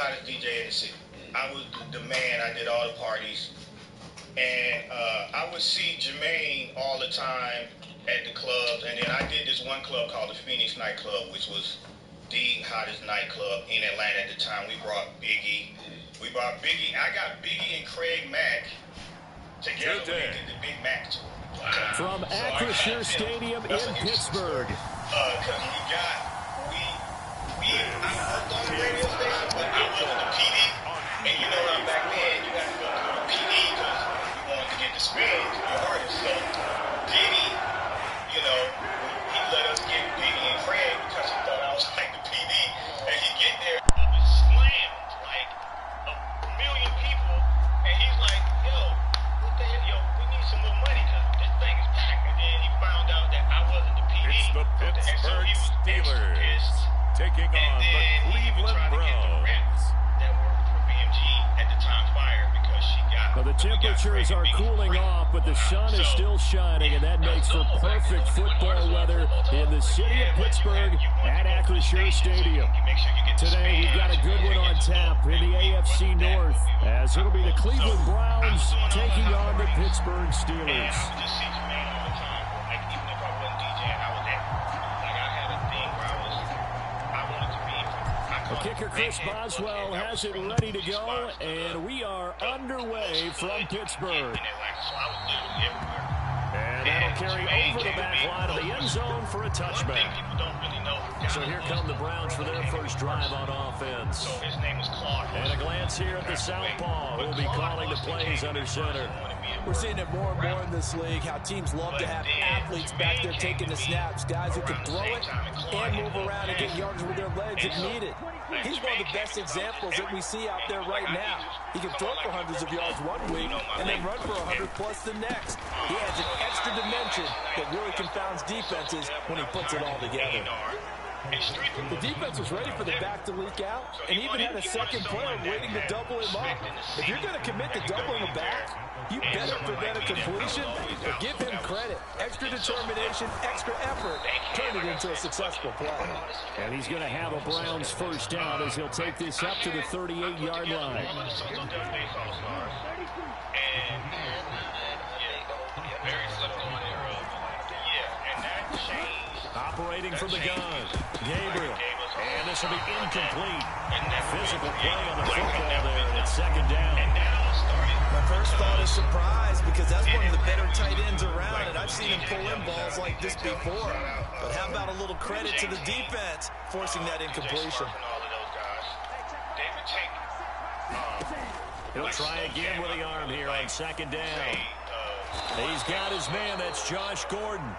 hottest DJ in the city. I was the man. I did all the parties. And I would see Jermaine all the time at the clubs. And then I did this one club called the Phoenix nightclub, which was the hottest nightclub in Atlanta at the time. We brought Biggie. I got Biggie and Craig Mack together. We did the Big Mac tour. Wow. From Acrisure Stadium in Pittsburgh. Because I worked on the radio station, but I wasn't the PD. And you know how back then you got to go through the PD because you wanted to get the spin to your artist. So Diddy, you know, he let us get Biggie and Craig because he thought I was like the PD. And he get there, he was slammed like a million people. And he's like, yo, what the hell, yo, we need some more money because this thing is packed. And then he found out that I wasn't the PD. It's the Pittsburgh Steelers taking on the Cleveland Browns. That worked for BMG at the time fired because she got. Well, the temperatures are cooling off, but the sun is still shining, and that makes for perfect football weather in the city of Pittsburgh at Acrisure Stadium. Today, we've got a good one on tap in the AFC North, as it'll be the Cleveland Browns taking on the Pittsburgh Steelers. Kicker Chris Boswell has it ready to go, and we are underway from Pittsburgh. And that'll carry over the back line of the end zone for a touchback. So here come the Browns for their first drive on offense. And a glance here at the southpaw, who will be calling the plays under center. We're seeing it more and more in this league, how teams love to have athletes back there taking the snaps, guys who can throw it and move around and get yards with their legs if needed. He's one of the best examples that we see out there right now. He can throw for hundreds of yards one week and then run for 100 plus the next. He adds an extra dimension that really confounds defenses when he puts it all together. The defense was ready for the back to leak out and even had a second player waiting to double him up. If you're going to commit to doubling the back, you better prevent a completion, but give him credit. Extra determination, extra effort, turn it into a successful play. And he's going to have a Browns first down as he'll take this up to the 38-yard line. Operating from the gun, Gabriel. And this will be incomplete. Physical play on the football there, and it's second down. My first thought is surprise because that's one of the better tight ends around, and I've seen him pull in balls like this before. But how about a little credit to the defense forcing that incompletion? He'll try again with the arm here on second down. He's got his man. That's Josh Gordon.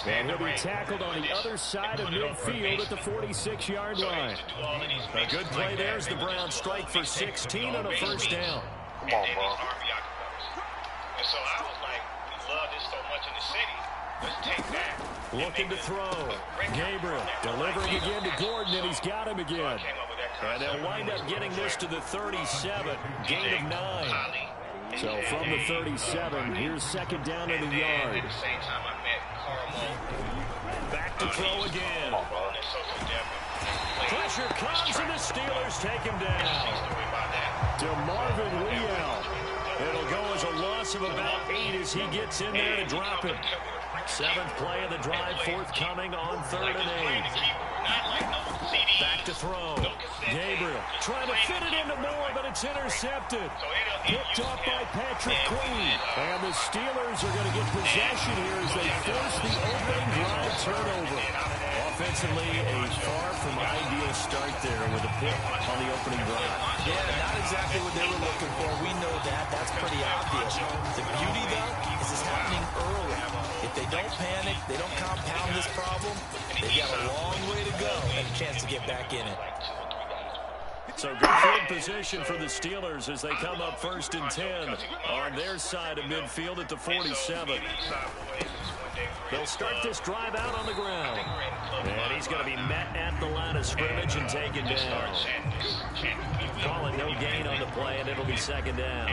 And he'll be tackled on the other side of midfield at the 46-yard line. A good play there as the Browns strike for 16 on a first down. Come on, bro. And so I was like, we love this so much in the city. Let's take that. Looking to throw. Gabriel delivering again to Gordon, and he's got him again. And they'll wind up getting this to the 37. Gain of 9. So from the 37, here's second down in the yard. Back to throw again. Pressure comes, and the Steelers take him down. To Marvin Leal. It'll go as a loss of about 8 as he gets in there to drop it. 7th play of the drive forthcoming on 3rd and 8. Back to throw. Gabriel trying to fit it into Moore, but it's intercepted. Picked off by Patrick Queen. And the Steelers are going to get possession here as they force the opening drive turnover. Offensively, a far from ideal start there with a pick on the opening drive. Yeah, not exactly what they were looking for. We know that. That's pretty obvious. The beauty, though, is it's happening early. If they don't panic, they don't compound this problem, they've got a long way to go and a chance to get back in it. So good field position for the Steelers as they come up 1st and 10 on their side of midfield at the 47. They'll start this drive out on the ground. And he's going to be met at the line of scrimmage and taken down. Calling no gain on the play, and it'll be second down.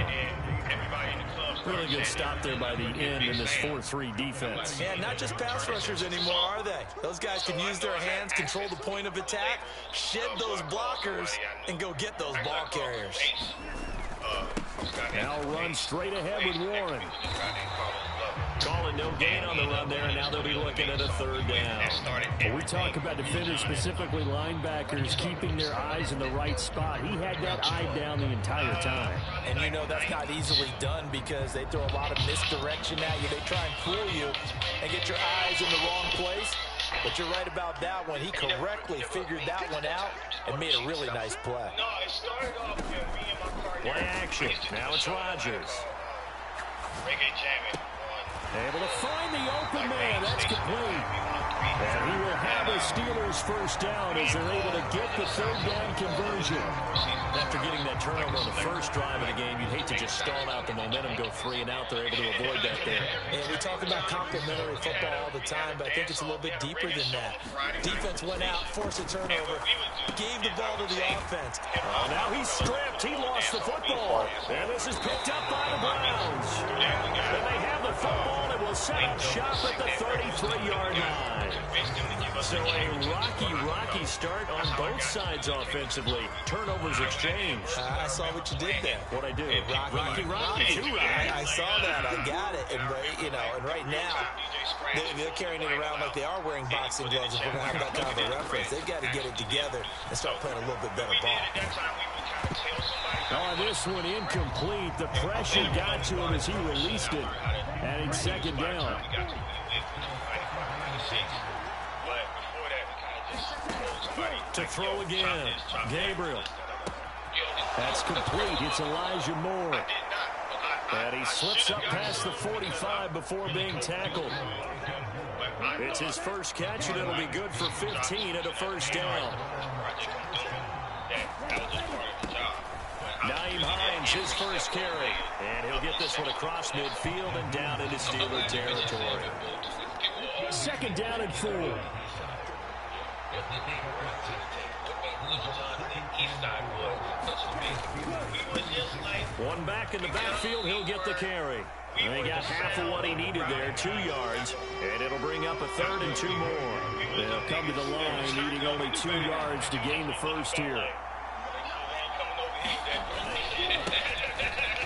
Really good stop there by the end in this 4-3 defense. Yeah, not just pass rushers anymore, are they? Those guys can use their hands, control the point of attack, shed those blockers, and go get those ball carriers. Now run straight ahead with Warren. Calling no gain on the run there, and now they'll be looking at a third down. When we talk about defenders, specifically linebackers, keeping their eyes in the right spot, he had that eye down the entire time. And you know that's not easily done because they throw a lot of misdirection at you. They try and fool you and get your eyes in the wrong place. But you're right about that one. He correctly figured that one out and made a really nice play. Play action. Now it's Rodgers. Able to find the open man. That's complete. And he will have a Steelers first down as they're able to get the third down conversion. After getting that turnover on the first drive of the game, you'd hate to just stall out the momentum, go 3 and out. They're able to avoid that there. And we talk about complimentary football all the time, but I think it's a little bit deeper than that. Defense went out, forced a turnover, gave the ball to the offense. Oh, now he's stripped. He lost the football. And this is picked up by the Browns. And they have the football. It will set up shop at the 33-yard line. So a rocky start on both sides offensively. Turnovers exchanged. I saw what you did there. What I do? Rocky. I saw that. I got it. And right now, they're carrying it around like they are wearing boxing gloves. If we're going to have that kind of a reference, they've got to get it together and start playing a little bit better ball. Oh, this one incomplete. The pressure got to him as he released it. And it's second down. To throw again. Gabriel. That's complete. It's Elijah Moore. And he slips up past the 45 before being tackled. It's his first catch, and it'll be good for 15 at a first down. Naeem Hines, his first carry. And he'll get this one across midfield and down into Steeler territory. Second down and 4. One back in the backfield, he'll get the carry. And he got half of what he needed there, 2 yards, and it'll bring up a third and 2 more. They'll come to the line, needing only 2 yards to gain the first here.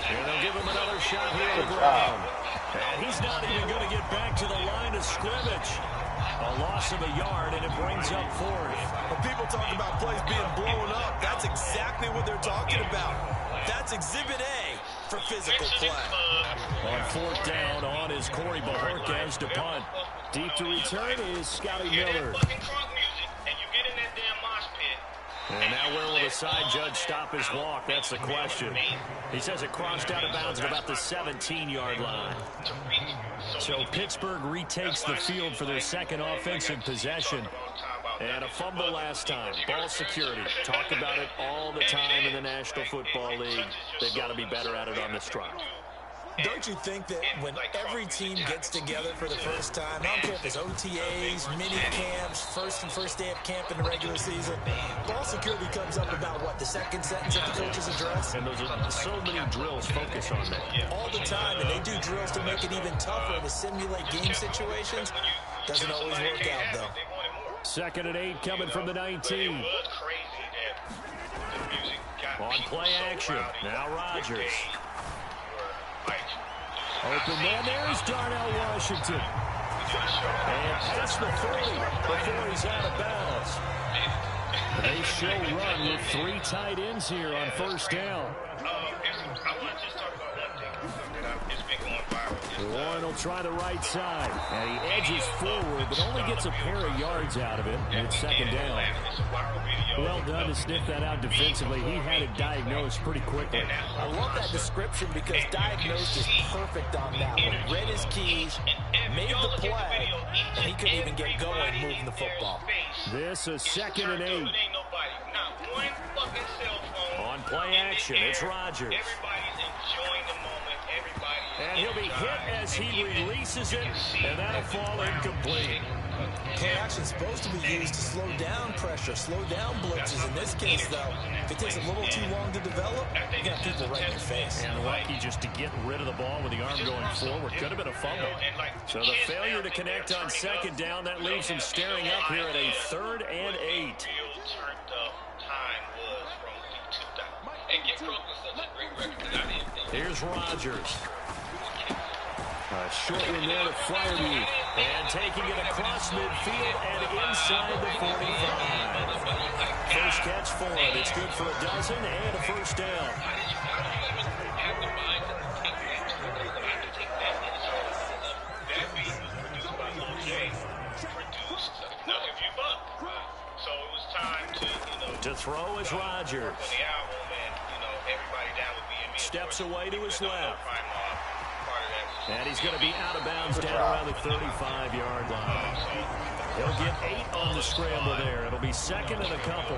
And they'll give him another shot here on the ground. And he's not even going to get back to the line of scrimmage. A loss of a yard, and it brings up 4th. When people talk about plays being blown up, that's exactly what they're talking about. That's Exhibit A for physical play. On 4th down, on is Corey Bajorquez to punt. Deep to return is Scotty Miller. And now where will the side judge stop his walk? That's the question. He says it crossed out of bounds at about the 17-yard line. So Pittsburgh retakes the field for their second offensive possession. And a fumble last time. Ball security. Talk about it all the time in the National Football League. They've got to be better at it on this drive. Don't you think that when every team gets together for the first time, I don't care if it's OTAs, mini camps, first day of camp in the regular season, ball security comes up about, what, the second sentence of the coach's address? And those are so many drills focus on that. All the time, and they do drills to make it even tougher to simulate game situations. Doesn't always work out, though. Second and 8 coming from the 19. On play action, now Rodgers. Open man, there's Darnell Washington. And past the 30 before he's out of bounds. They show run with 3 tight ends here on first down. Warren will try the right side. And he edges forward, but only gets a pair of yards out of it. And it's second down. Well done to sniff that out defensively. He had it diagnosed pretty quickly. I love that description because diagnosed is perfect on that one. Read his keys, made the play, and he couldn't even get going moving the football. This is second and 8. On play action, it's Rodgers. And he'll be hit as he releases it, and that'll fall incomplete. Play action is supposed to be used to slow down pressure, slow down blitzes. In this case, though, if it takes a little too long to develop, you got people right in your face. And lucky just to get rid of the ball with the arm going forward. Could have been a fumble. So the failure to connect on second down, that leaves him staring up here at a 3rd and 8. Here's Rodgers. A short one there to Fryermuth. And taking it across midfield and inside the 45. First catch for him. It's good for a dozen and a first down. To throw is Rodgers. Steps away to his left. And he's going to be out of bounds down around the 35-yard line. He'll get 8 on the scramble there. It'll be 2nd and a couple.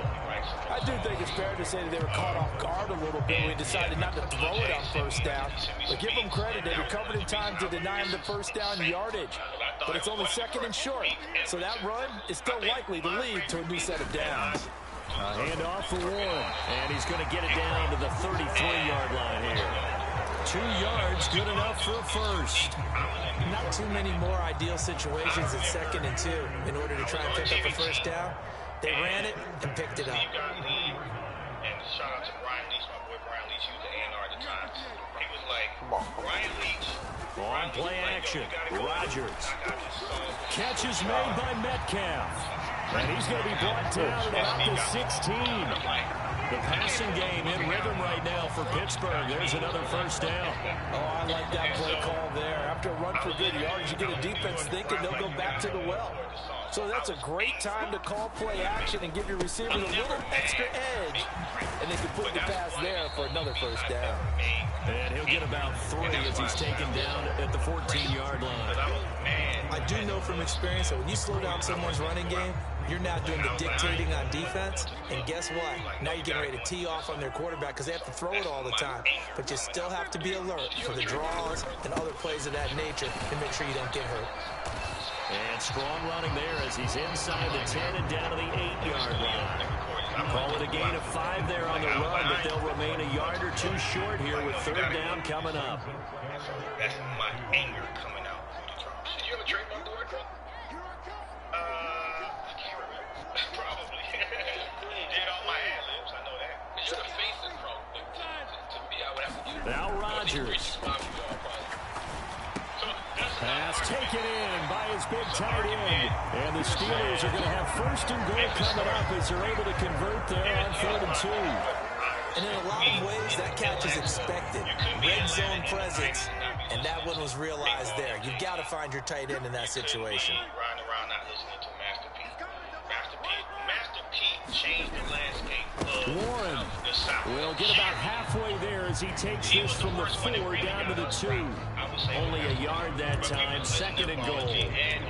I do think it's fair to say that they were caught off guard a little bit when we decided not to throw it on first down. But give them credit. They recovered in time to deny him the first down yardage. But it's only 2nd and short. So that run is still likely to lead to a new set of downs. Handoff for Warren. And he's going to get it down to the 33-yard line here. 2 yards, good enough for a first. Not too many more ideal situations at 2nd and 2 in order to try and pick up a first down. They ran it and picked it up. And shout out to Brian Leach, my boy Brian Leach. He was the A&R at the time. He was like, Brian Leach. On play action, Rodgers. Catch is made by Metcalf. And he's going to be brought down at about the 16. The passing game in rhythm right now for Pittsburgh. There's another first down. Oh, I like that play call there. After a run for good yards, you get a defense thinking they'll go back to the well. So that's a great time to call play action and give your receivers a little extra edge. And they can put the pass there for another first down. And he'll get about 3 as he's taken down at the 14-yard line. I do know from experience that when you slow down someone's running game, you're now doing the dictating on defense. And guess what? Now you're getting ready to tee off on their quarterback because they have to throw it all the time. But you still have to be alert for the draws and other plays of that nature and make sure you don't get hurt. And strong running there as he's inside the 10 and down to the 8-yard line. Call it a gain of 5 there on the run, but they'll remain a yard or 2 short here with 3rd down coming up. That's my anger coming out. Did you ever trademark the word, bro? I can't remember. Probably. Did all my ad-libs, I know that. You're the face of bro. To me, I would have to do now Rodgers. Pass taken in by his big tight end. And the Steelers are going to have 1st and goal coming up as they're able to convert there on 3rd and 2. And in a lot of ways, that catch is expected. Red zone presence, and that one was realized there. You've got to find your tight end in that situation. Riding around not listening to Master P. Master P changed the landscape of Warren the South. will get about halfway there as he takes this from the 4 down to the 2. Only a yard that time, 2nd and goal.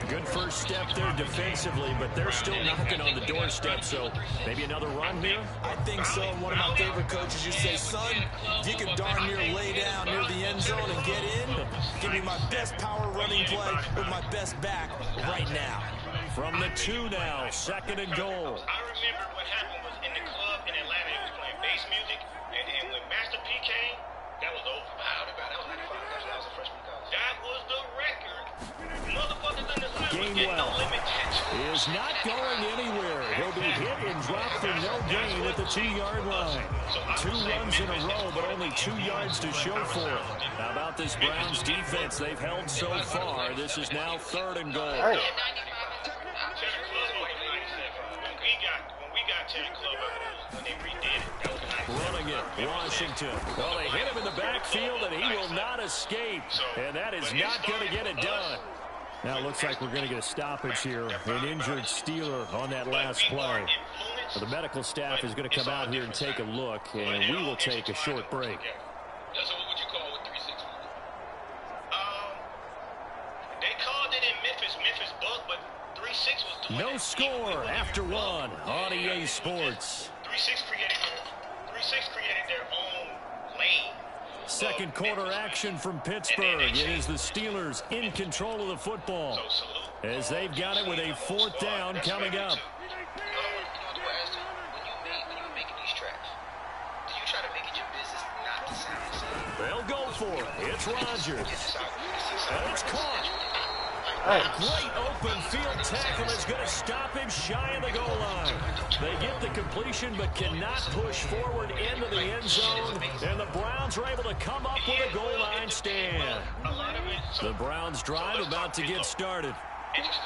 Good first step there defensively, but they're still knocking on the doorstep, so maybe another run here? I think so. One of my favorite coaches used to say, son, if you can darn near lay down near the end zone and get in, give me my best power running play with my best back right now. From the 2 now, 2nd and goal. I remember what happened was in the club in Atlanta, it was playing bass music, and when Master P came, that was over. That was 95. That was a freshman college. That was the record. Motherfuckers in the side was getting no limit catch. Is not going anywhere. He'll be hit and dropped for no gain at the 2-yard line. 2 runs in a row, but only 2 yards to show for it. How about this Browns defense they've held so far? This is now 3rd and goal. Running it, Washington. Well, they hit him in the backfield, and he will not escape. And that is not going to get it done. Now it looks like we're going to get a stoppage here. An injured Steeler on that last play. The medical staff is going to come out here and take a look, and we will take a short break. So what would you call it 3-6? They called it in Memphis bug, but 3-6 was doing no score after 1 on EA Sports. 3-6 created their own lane. Second quarter action from Pittsburgh. It is the Steelers in control of the football as they've got it with a 4th down coming up. They'll go for it. It's Rodgers. And it's caught. A great open field tackle is going to stop him shy of the goal line. They get the completion but cannot push forward into the end zone. And the Browns are able to come up with a goal line stand. The Browns drive about to get started.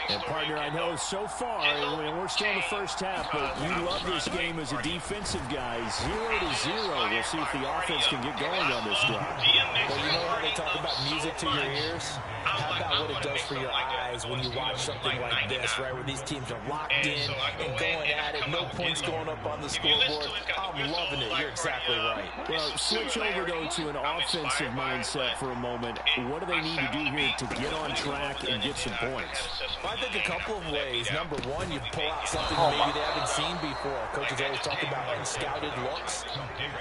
And, partner, I know so far, we're still in the first half, but you love this game as a defensive guy. 0-0. We'll see if the offense can get going on this drive. Well, you know how they talk about music to your ears? How about what it does for your eyes when you watch something like this, right, where these teams are locked in and going at it, no points going up on the scoreboard? I'm loving it. You're exactly right. Well, switch over, though, to an offensive mindset for a moment. What do they need to do here to get on track and get some points? I think a couple of ways. Number one, you pull out something maybe they haven't seen before. Coaches always talk about unscouted looks.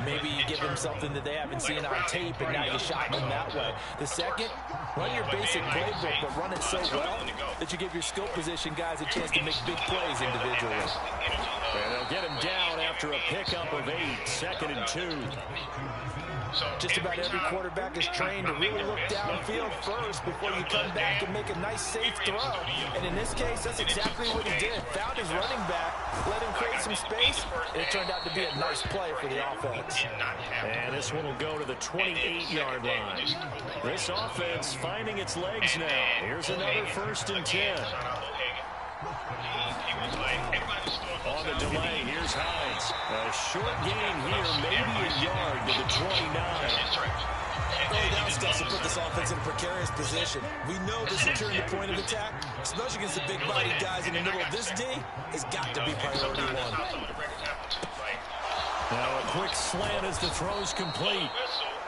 Maybe you give them something that they haven't seen on tape, and now you shot them that way. The second, run your basic playbook, but run it so well that you give your skill position guys a chance to make big plays individually. And they'll get him down after a pickup of 8, 2nd and 2. Just about every quarterback is trained to really look downfield first before you come back and make a nice, safe throw. And in this case, that's exactly what he did. Found his running back, let him create some space, and it turned out to be a nice play for the offense. And this one will go to the 28-yard line. This offense finding its legs now. Here's another 1st and 10. On the delay, here's Hines. A short gain here, maybe a yard to the 29. Early down steps to put this offense in a precarious position. We know this return to point of attack, especially against the big-bodied guys in the middle of this D, has got to be priority one. Now a quick slant as the throw's complete.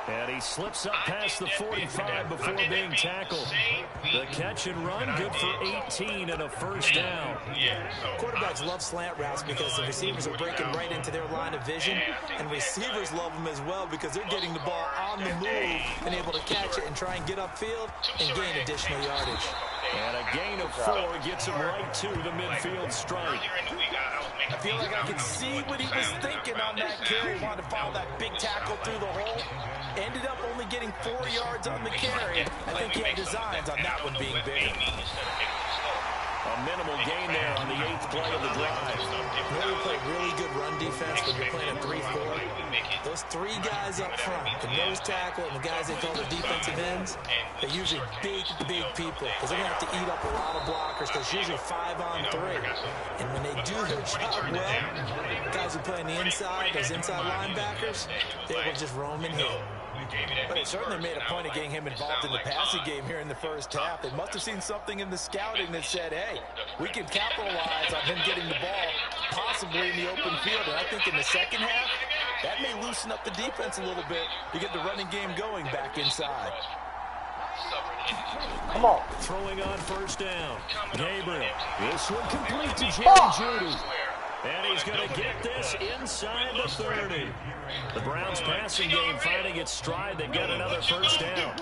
And he slips up past the 45 before being tackled. The catch and run, good for 18 and a 1st down. Quarterbacks love slant routes because the receivers are breaking right into their line of vision, and receivers love them as well because they're getting the ball on the move and able to catch it and try and get upfield and gain additional yardage. And a gain of 4 gets him right to the midfield strike. I feel like I can see what he was thinking on that carry. Wanted to follow that big tackle through the hole. Ended up only getting 4 yards on the carry. I think he had designs on that one being big. A minimal gain there on the 8th play of the drive. You know, we play really good run defense when you're playing a 3-4. Those 3 guys up front, the nose tackle and the guys they call the defensive ends, they're usually big people because they're going to have to eat up a lot of blockers because usually 5-on-3. And when they do their job well, guys who play on the inside, those inside linebackers, they will just roam and hit. But it certainly made a point of getting him involved in the passing game here in the first half. They must have seen something in the scouting that said, hey, we can capitalize on him getting the ball possibly in the open field. And I think in the second half, that may loosen up the defense a little bit to get the running game going back inside. Come on. Throwing on 1st down. Gabriel. This one complete to Jerry Jeudy. And he's going to get this inside the 30. The Browns passing game finding its stride. They've got another 1st down.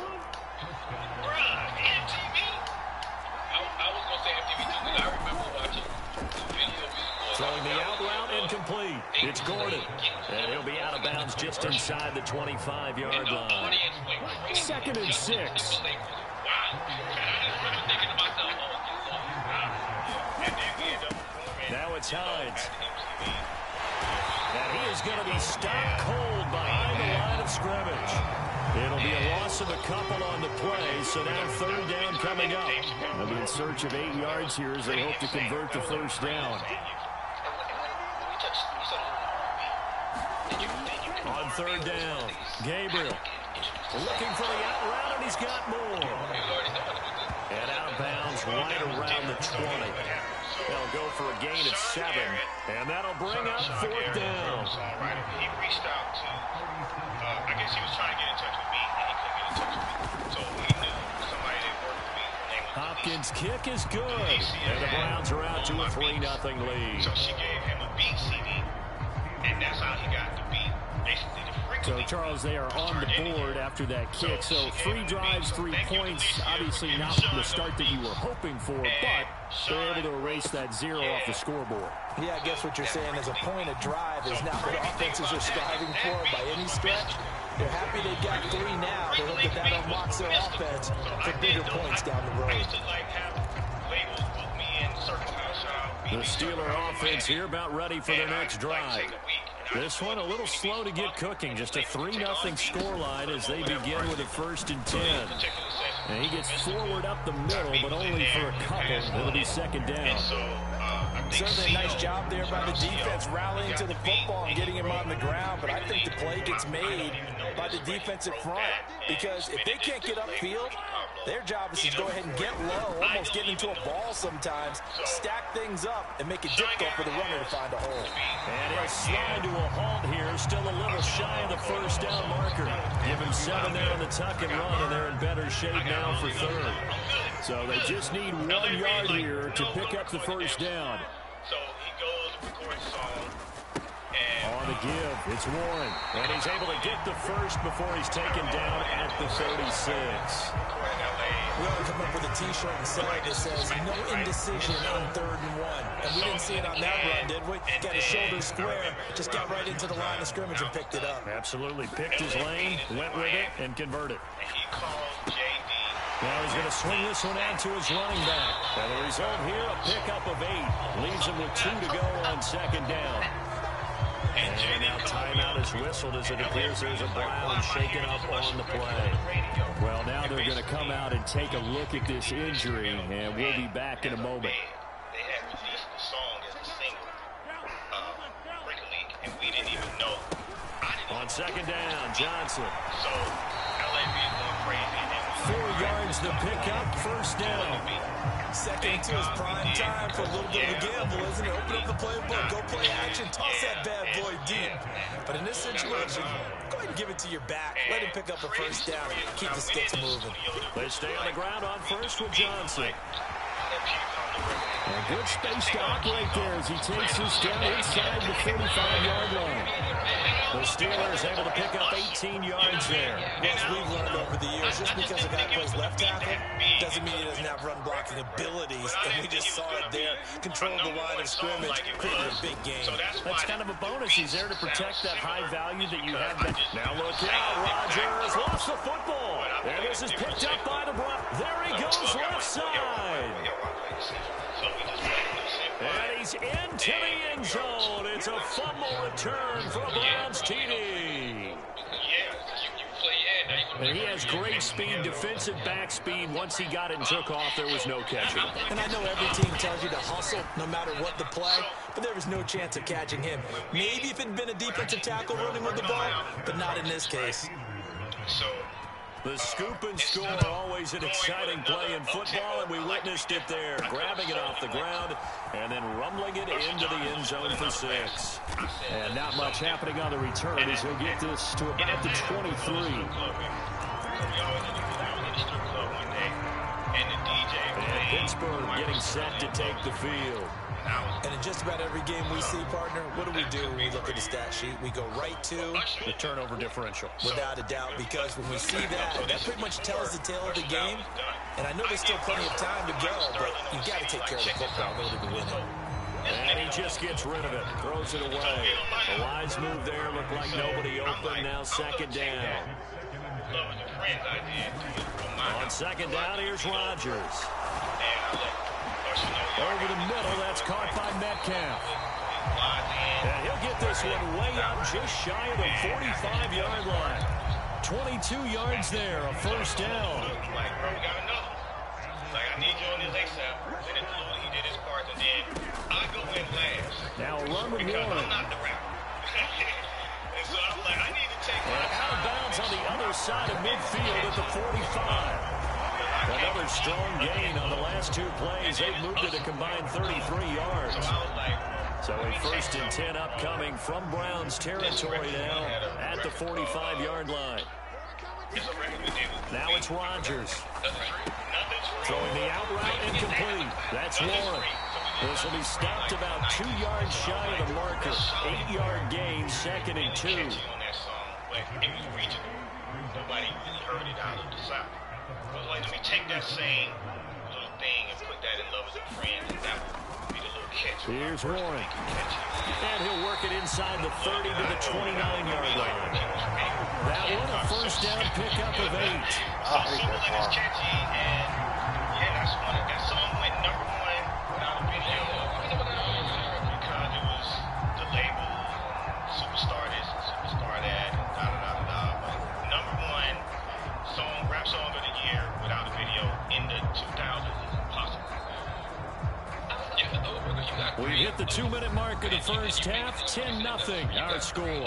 Throwing the out route incomplete. It's Gordon. And he'll be out of bounds just inside the 25-yard line. 2nd and 6. Now it's Hines. And he is going to be stopped cold behind the line of scrimmage. It'll be a loss of a couple on the play, so now 3rd down coming up. They'll be in search of 8 yards here as they hope to convert the 1st down. On 3rd down, Gabriel looking for the out route, and he's got more. And out of bounds right around the 20. They'll go for a gain of 7, and that'll bring up 4th down. He reached out to, I guess he was trying to get in touch with me, and he couldn't get in touch with me. So he knew somebody that worked with me. Hopkins' kick is good, and the Browns are out to a 3-0 lead. So she gave him a beat CD, and that's how he got the beat. Basically, the freak So, Charles, they are on the board after that kick. So 3 drives, 3 points. Obviously not the start that you were hoping for, but they're able to erase that 0 off the scoreboard. Yeah, I guess what you're saying is a point of drive is not what offenses are striving for by any stretch. They're happy they've got 3 now. They hope that unlocks their offense for bigger points down the road. The Steeler offense here about ready for their next drive. This one a little slow to get cooking. Just a 3-0 scoreline as they begin with a 1st and 10. And he gets forward up the middle, but only for a couple. It'll be 2nd down. Certainly a nice job there by the defense rallying to the football and getting him on the ground, but I think the play gets made by the defensive front because if they can't get upfield, their job is to go ahead and get low, almost get into a ball sometimes, stack things up, and make it difficult for the runner to find a hole. And he'll slide to a halt here, still a little shy of the 1st down marker. Give him 7 there on the tuck and run, and they're in better shape now for 3rd. So they just need 1 yard here to pick up the 1st down. So he goes, of course, on the give, it's Warren. And he's able to get the 1st before he's taken down at the 36. We ought to come up with a T-shirt and sell it that says, no indecision on 3rd and 1. And we didn't see it on that run, did we? Got his shoulder square, just got right into the line of scrimmage and picked it up. Absolutely. Picked his lane, went with it, and converted. Now he's going to swing this one out to his running back. And the result here, a pickup of 8. Leaves him with 2 to go on 2nd down. And now timeout is whistled as it appears there's a Brown shaken up on the play. Well, now they're going to come out and take a look at this injury, and we'll be back in a moment. They had released the song as a single, Break a League, and we didn't even know. On 2nd down, Johnson. So, LAB is going crazy. 4 yards the pickup, 1st down. Second to his prime time for a little bit of a gamble, isn't it? Open up the playbook, go play action, toss that bad boy deep. But in this situation, go ahead and give it to your back. Let him pick up a 1st down. Keep the sticks moving. They stay on the ground on 1st with Johnson. A good space to operate there as he takes this down inside the 45-yard line. The Steelers able to pick up 18 yards there. As we've learned over the years, just because a guy plays left tackle doesn't mean he doesn't have run blocking abilities. And we just saw it there. Controlled the line of scrimmage, created a big game. That's kind of a bonus. He's there to protect that high value that you have. Now look out, Rodgers lost the football. And this is picked up by the Brown. There he goes, left side. And he's into the end zone. It's a fumble return for a Browns TD. And he has great speed, defensive back speed. Once he got it and took off, there was no catching. And I know every team tells you to hustle no matter what the play, but there was no chance of catching him. Maybe if it had been a defensive tackle running with the ball, but not in this case. The scoop and score, always an exciting play in football, and we witnessed it there. Grabbing it off the ground and then rumbling it into the end zone for 6. And not much happening on the return as he'll get this to about the 23. And Pittsburgh getting set to take the field. And in just about every game we see, partner, what do? When we look at the stat sheet? We go right to the turnover differential. Without a doubt, because when we see that pretty much tells the tale of the game. And I know there's still plenty of time to go, but you've got to take care of the football in order to win it. And he just gets rid of it, throws it away. A wise move there, looked like nobody open, now 2nd down. On 2nd down, here's Rodgers. Over the middle, that's caught by Metcalf. And he'll get this one way up just shy of the 45-yard line. 22 yards there, a 1st down. Now a run with Warren. Out of bounds on the other side of midfield at the 45. Another strong gain on the last 2 plays. They've moved it a combined 33 yards. So a 1st and 10 upcoming from Browns territory now at the 45-yard line. Now it's Rodgers. Throwing the out route incomplete. That's Warren. This will be stopped about 2 yards shy of the marker. 8-yard gain, 2nd and 2. but it was regional. Nobody really heard it out of the South. I was like, let me take that same little thing and put that in Love Is a Friend, and that would be the little catch. Here's Warren. And he'll work it inside the 30 to the 29-yard line. That one a first down pickup of 8. Simple and it's catchy, and yeah, that song went #1 without a video because it was the label, Superstar this, Superstar that, and but #1 song, rap song of the year without a video in the 2000s is impossible. We hit the 2-minute mark of the first half, 10-0 our score.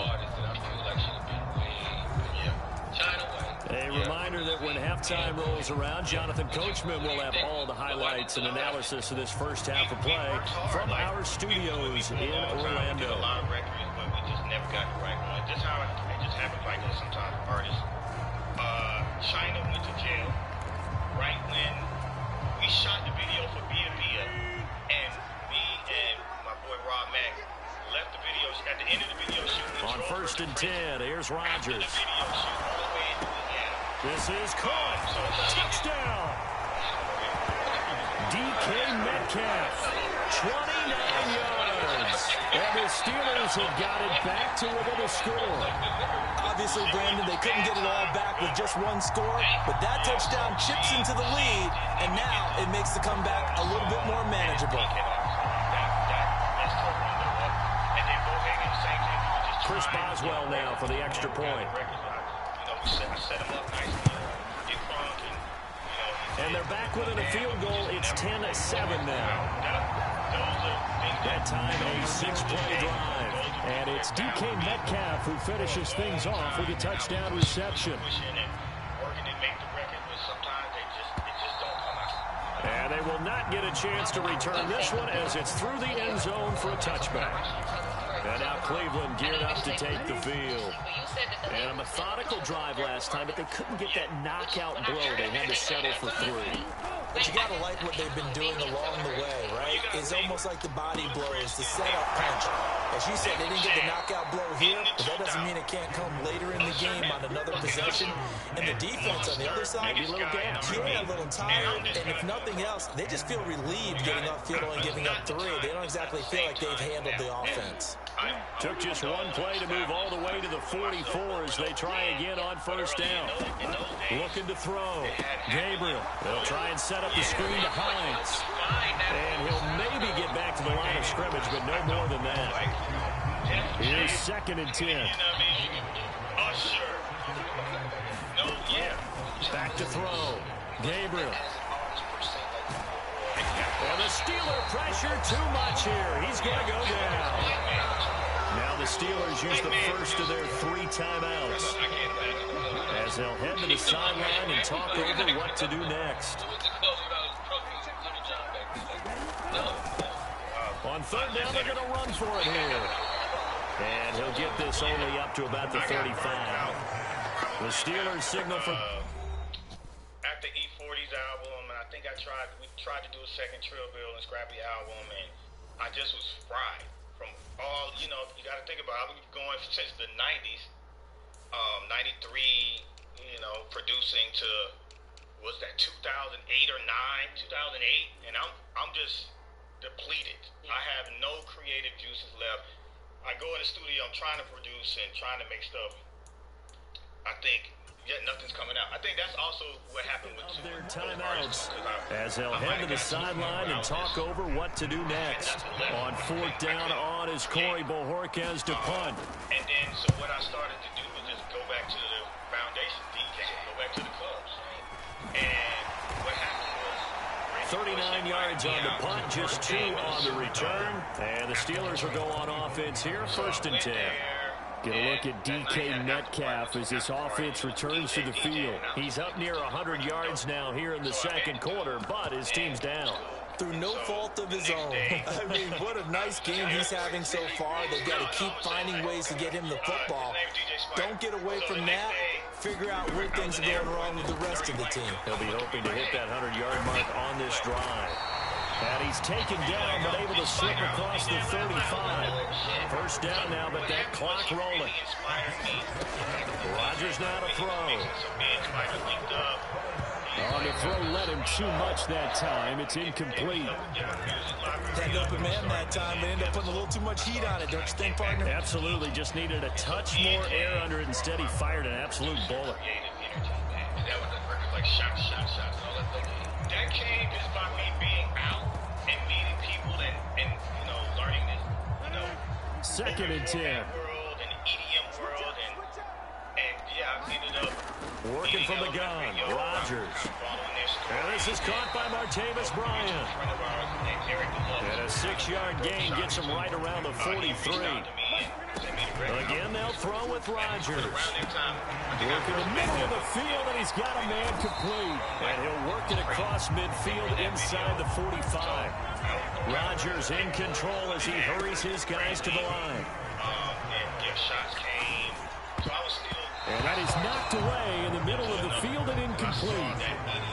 A reminder that when halftime rolls around, Jonathan Coachman will have all the highlights and analysis of this first half of play from our studios in Orlando. A lot of records, but we just never got the right one. Just how it just happens like this sometimes. Artists. China went to jail right when we shot the video for Bia Bia, and me and my boy Rob Mack left the video at the end of the video shoot. On 1st and 10, here's Rodgers. This is caught. Touchdown. DK Metcalf, 29 yards. And the Steelers have got it back to within a score. Obviously, Brandon, they couldn't get it all back with just one score, but that touchdown chips into the lead, and now it makes the comeback a little bit more manageable. Chris Boswell now for the extra point. And they're back within a field goal. It's 10-7 now. That time a 6-play drive. And it's DK Metcalf who finishes things off with a touchdown reception. And they will not get a chance to return this one as it's through the end zone for a touchback. And now Cleveland geared up to take the field. And a methodical drive last time, but they couldn't get that knockout blow. They had to settle for 3. But you got to like what they've been doing along the way, right? It's almost like the body blows, the setup punch. As you said, they didn't get the knockout blow here, but that doesn't mean it can't come later in the game on another possession. And the defense on the other side, maybe a little gas. Yeah, a little tired. And if nothing else, they just feel relieved getting upfield and giving up 3. They don't exactly feel like they've handled the offense. Took just one play to move all the way to the 44 as they try again on first down. Looking to throw. Gabriel. They'll try and set up the screen to Hines. And he'll maybe get back to the line of scrimmage, but no more than that. Here's 2nd and 10. Back to throw. Gabriel. And the Steeler pressure too much here. He's going to go down. Now the Steelers use the first of their 3 timeouts as they'll head to the sideline and talk over what to do next. On 3rd down, they're going to run for it here. And he'll get this only up to about the 35. The Steelers signal for... After E40's album, and I think we tried to do a second Trill Bill and Scrappy album, and I just was fried. From all, you got to think about it. I've been going since the 90s, 93, producing to, was that 2008 or 2008? And I'm just depleted. I have no creative juices left. I go in the studio, I'm trying to produce and trying to make stuff. I think, nothing's coming out. I think that's also what happened with their timeouts as they'll head to the sideline and talk over what to do next. On 4th down on is Corey Bojorquez to punt. And then, so what I started to do was just go back to the foundation, DJ, go back to the clubs. And what happened was... 39 yards on the punt, just 2 on the return. And the Steelers will go on offense here, 1st and 10. Get a look at DK Metcalf as this offense returns to the field. He's up near 100 yards now here in the 2nd quarter, but his team's down. Through no fault of his own. I mean, what a nice game he's having so far. They've got to keep finding ways to get him the football. Don't get away from that. Figure out where things are going wrong with the rest of the team. He'll be hoping to hit that 100-yard mark on this drive. And he's taken down, but able to slip across the 35. First down now, but that clock rolling. Rodgers now to throw. On the throw, let him too much that time. It's incomplete. That open man that time, they ended up putting a little too much heat on it, don't you think, partner? Absolutely. Just needed a touch more air under it. Instead, he fired an absolute bullet. That was like shots. That came just by me being out and meeting people and learning this, Second and 10. World and EDM world and yeah, I ended up working from the gun. Rodgers. And this is caught by Martavis Bryant. And a 6-yard gain gets him right around the 43. Again, they'll throw with Rodgers. Working the middle of the field, and he's got a man complete. And he'll work it across midfield inside the 45. Rodgers in control as he hurries his guys to the line. And that is knocked away in the middle of the field and incomplete.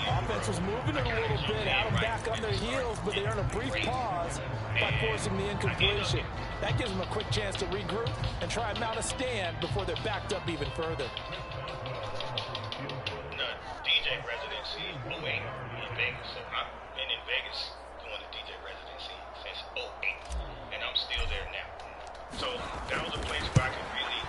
Offense was moving it a little bit, out and back on their heels, but they earn a brief pause by forcing the incompletion. That gives them a quick chance to regroup and try and mount a stand before they're backed up even further. DJ residency 08 in Vegas. So I've been in Vegas doing the DJ residency since 08, and I'm still there now. So that was a place where I could really,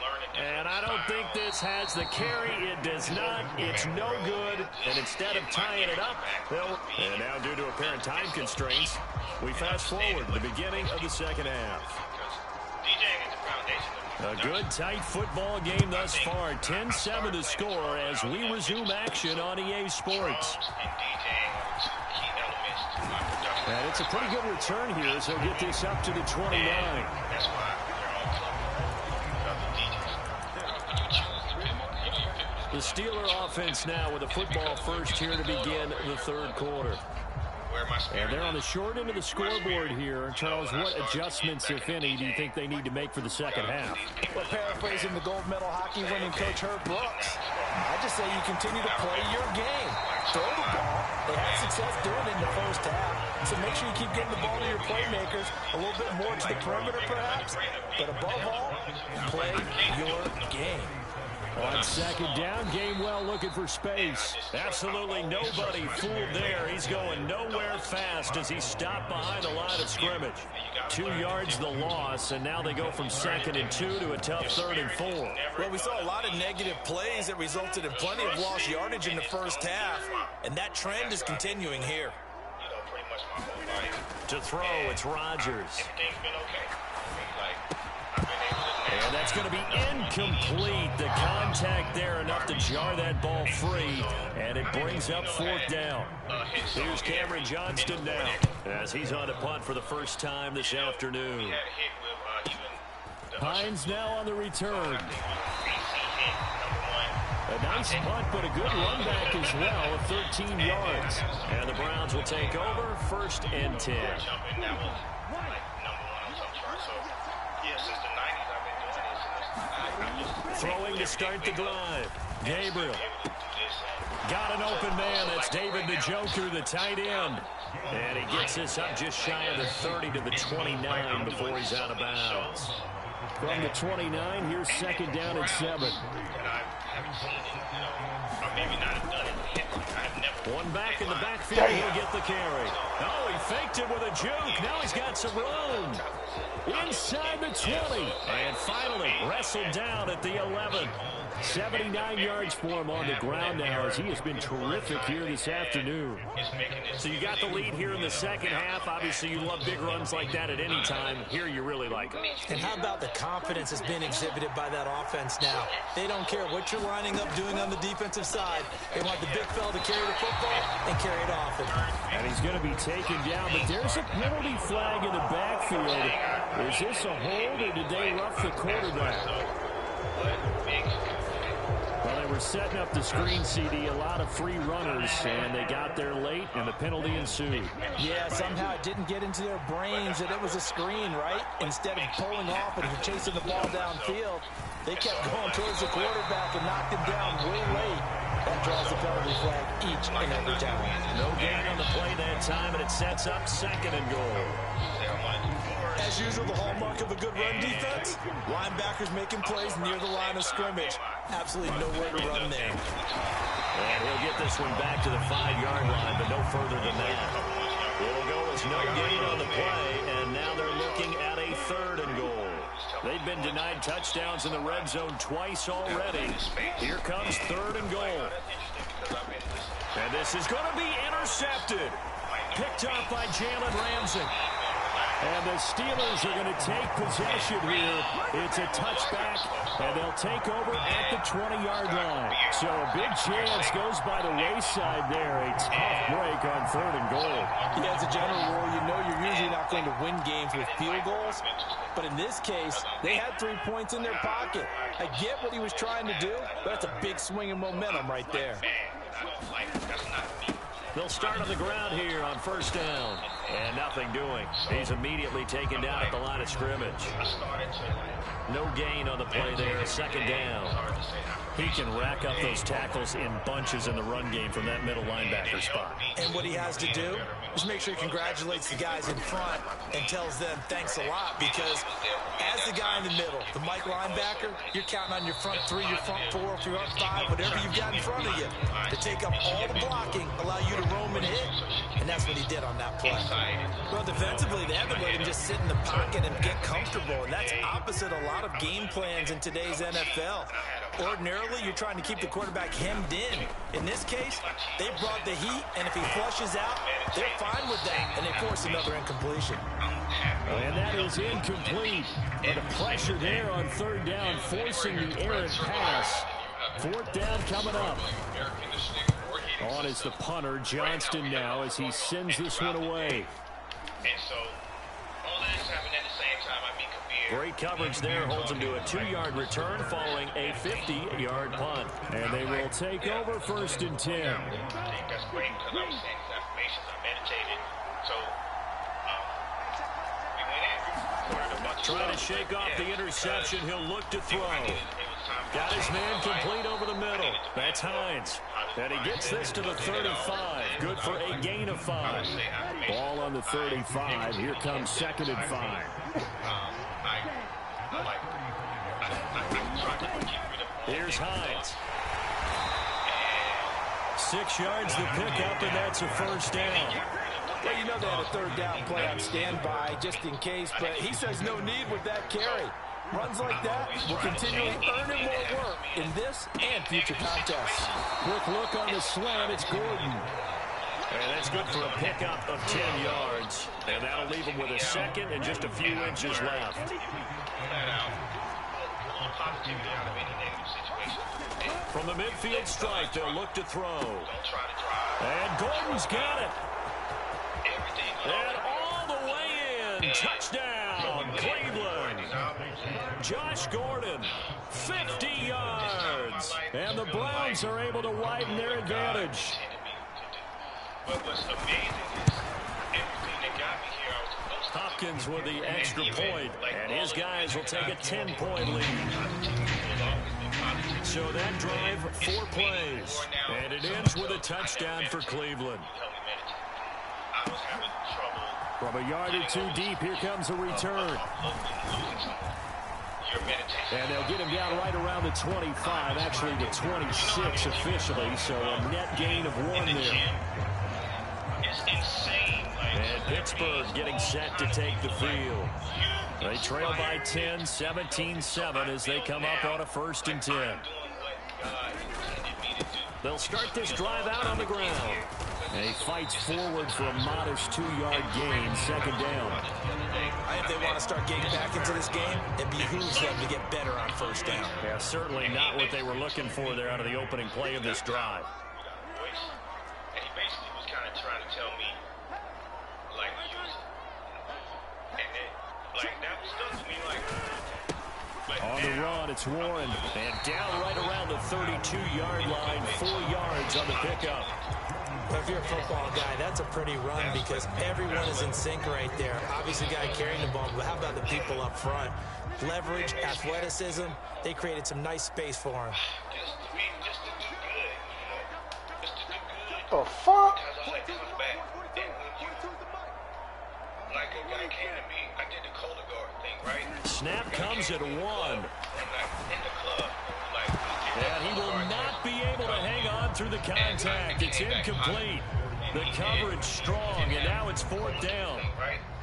learn a different And I don't think this has the carry. It does not. It's no good. And instead of tying it up, and now due to apparent time constraints, we fast forward to the beginning of the second half. A good, tight football game thus far. 10-7 to score as we resume action on EA Sports. And it's a pretty good return here, so get this up to the 29. That's why the Steeler offense now with a football first here to begin the third quarter. And they're on the short end of the scoreboard here. Charles, what adjustments, if any, do you think they need to make for the second half? Well, paraphrasing the gold medal hockey winning coach Herb Brooks, I just say you continue to play your game. Throw the ball. They had success doing it in the first half. So make sure you keep getting the ball to your playmakers, a little bit more to the perimeter perhaps. But above all, play your game. On second down, Gamewell looking for space. Absolutely nobody fooled there. He's going nowhere fast as he's stopped behind the line of scrimmage. 2 yards the loss, and now they go from 2nd and 2 to a tough 3rd and 4. Well, we saw a lot of negative plays that resulted in plenty of lost yardage in the first half, and that trend is continuing here. To throw, it's Rodgers. And that's going to be incomplete. The contact there enough to jar that ball free. And it brings up 4th down. Here's Cameron Johnston now as he's on a punt for the first time this afternoon. Hines now on the return. A nice punt, but a good run back as well of 13 yards. And the Browns will take over 1st and 10. Throwing to start the drive. Gabriel. Got an open man. That's David Njoku, the tight end. And he gets this up just shy of the 30 to the 29 before he's out of bounds. From the 29, here's 2nd down and 7. One back in the backfield. He'll get the carry. Oh, he faked it with a juke. Now he's got some room. Inside the 20. And finally wrestled down at the 11. 79 yards for him on the ground now as he has been terrific here this afternoon. So you got the lead here in the second half. Obviously, you love big runs like that at any time. Here you really like them. And how about the confidence that's been exhibited by that offense now? They don't care what you're lining up doing on the defensive side. They want the big fella to carry the football and carry it often. And he's going to be taken down, but there's a penalty flag in the backfield. Is this a hold or did they rough the quarterback? Well, they were setting up the screen, CD, a lot of free runners, and they got there late, and the penalty ensued. Yeah, somehow it didn't get into their brains that it was a screen, right? Instead of pulling off and chasing the ball downfield, they kept going towards the quarterback and knocked him down way late. That draws the penalty flag each and every time. No gain on the play that time, and it sets up 2nd and goal. As usual, the hallmark of a good run defense, linebackers making plays near the line of scrimmage. Absolutely nowhere to run there. And he'll get this one back to the 5-yard line, but no further than that. It'll go as no gain on the play, and now they're looking at a 3rd and goal. They've been denied touchdowns in the red zone twice already. Here comes 3rd and goal. And this is going to be intercepted. Picked up by Jalen Ramsey. And the Steelers are going to take possession here. It's a touchback, and they'll take over at the 20-yard line. So a big chance goes by the wayside there. A tough break on 3rd and goal. Yeah, as a general rule, you know you're usually not going to win games with field goals. But in this case, they had 3 points in their pocket. I get what he was trying to do, but that's a big swing of momentum right there. They'll start on the ground here on 1st down. And nothing doing. He's immediately taken down at the line of scrimmage. No gain on the play there. 2nd down. He can rack up those tackles in bunches in the run game from that middle linebacker spot. And what he has to do is make sure he congratulates the guys in front and tells them thanks a lot, because as the guy in the middle, the Mike linebacker, you're counting on your front 3, your front 4, if you're up 5, whatever you've got in front of you to take up all the blocking, allow you to roam and hit. And that's what he did on that play. Well, defensively, they haven't let him just sit in the pocket and get comfortable, and that's opposite a lot of game plans in today's NFL. Ordinarily, you're trying to keep the quarterback hemmed in. In this case, they brought the heat, and if he flushes out, they're fine with that, and they force another incompletion. And that is incomplete. But a pressure there on 3rd down, forcing the errant pass. 4th down coming up. On is the punter, Johnston, now, as he sends this one away. Great coverage there, holds him to a 2-yard return following a 50-yard punt. And they will take over 1st and 10. I think that's great because I was saying these affirmations, I meditated. So, we went in. Trying to shake off the interception. He'll look to throw. Got his man complete over the middle. That's Hines. And he gets this to the 35. Good for a gain of 5. Ball on the 35. Here comes 2nd and 5. Here's Hines. 6 yards the pickup, and that's a 1st down. Well, you know they had a 3rd down play on standby just in case, but he says no need with that carry. Runs like that will continually earn him more work in this and future contests. Quick look on the slant. It's Gordon. And that's good for a pickup of 10 yards. And that'll leave him with a 2nd and just a few inches left. From the midfield stripe, they'll look to throw. And Gordon's got it. And all the way in. Touchdown, Cleveland. Josh Gordon, 50 yards. And the Browns are able to widen their advantage. What was amazing is everything that got me here, I was supposed to Hopkins with the extra point, and his guys will take a 10-point lead. So that drive, 4 plays, and it ends with a touchdown for Cleveland. From a yard or 2 deep, here comes a return. And they'll get him down right around the 25, actually the 26 officially, so a net gain of 1 there. And Pittsburgh getting set to take the field. They trail by 10, 17-7 as they come up on a 1st and 10. They'll start this drive out on the ground. And he fights forward for a modest 2-yard gain, 2nd down. I think they want to start getting back into this game. It behooves them to get better on 1st down. Yeah, certainly not what they were looking for there out of the opening play of this drive. And he basically was kind of trying to tell me, like, use it. And then, like, that was stuff to me, like on the run, it's Warren. And down right around the 32-yard line, 4 yards on the pickup. Well, if you're a football guy, that's a pretty run because everyone is in sync right there. Obviously, the guy carrying the ball, but how about the people up front? Leverage, athleticism, they created some nice space for him. the fuck? Like a guy came to me, I did the color guard thing, right? Snap comes at 1. In the club, And he will not be able to hang on through the contact. It's incomplete. The coverage strong, and now it's 4th down.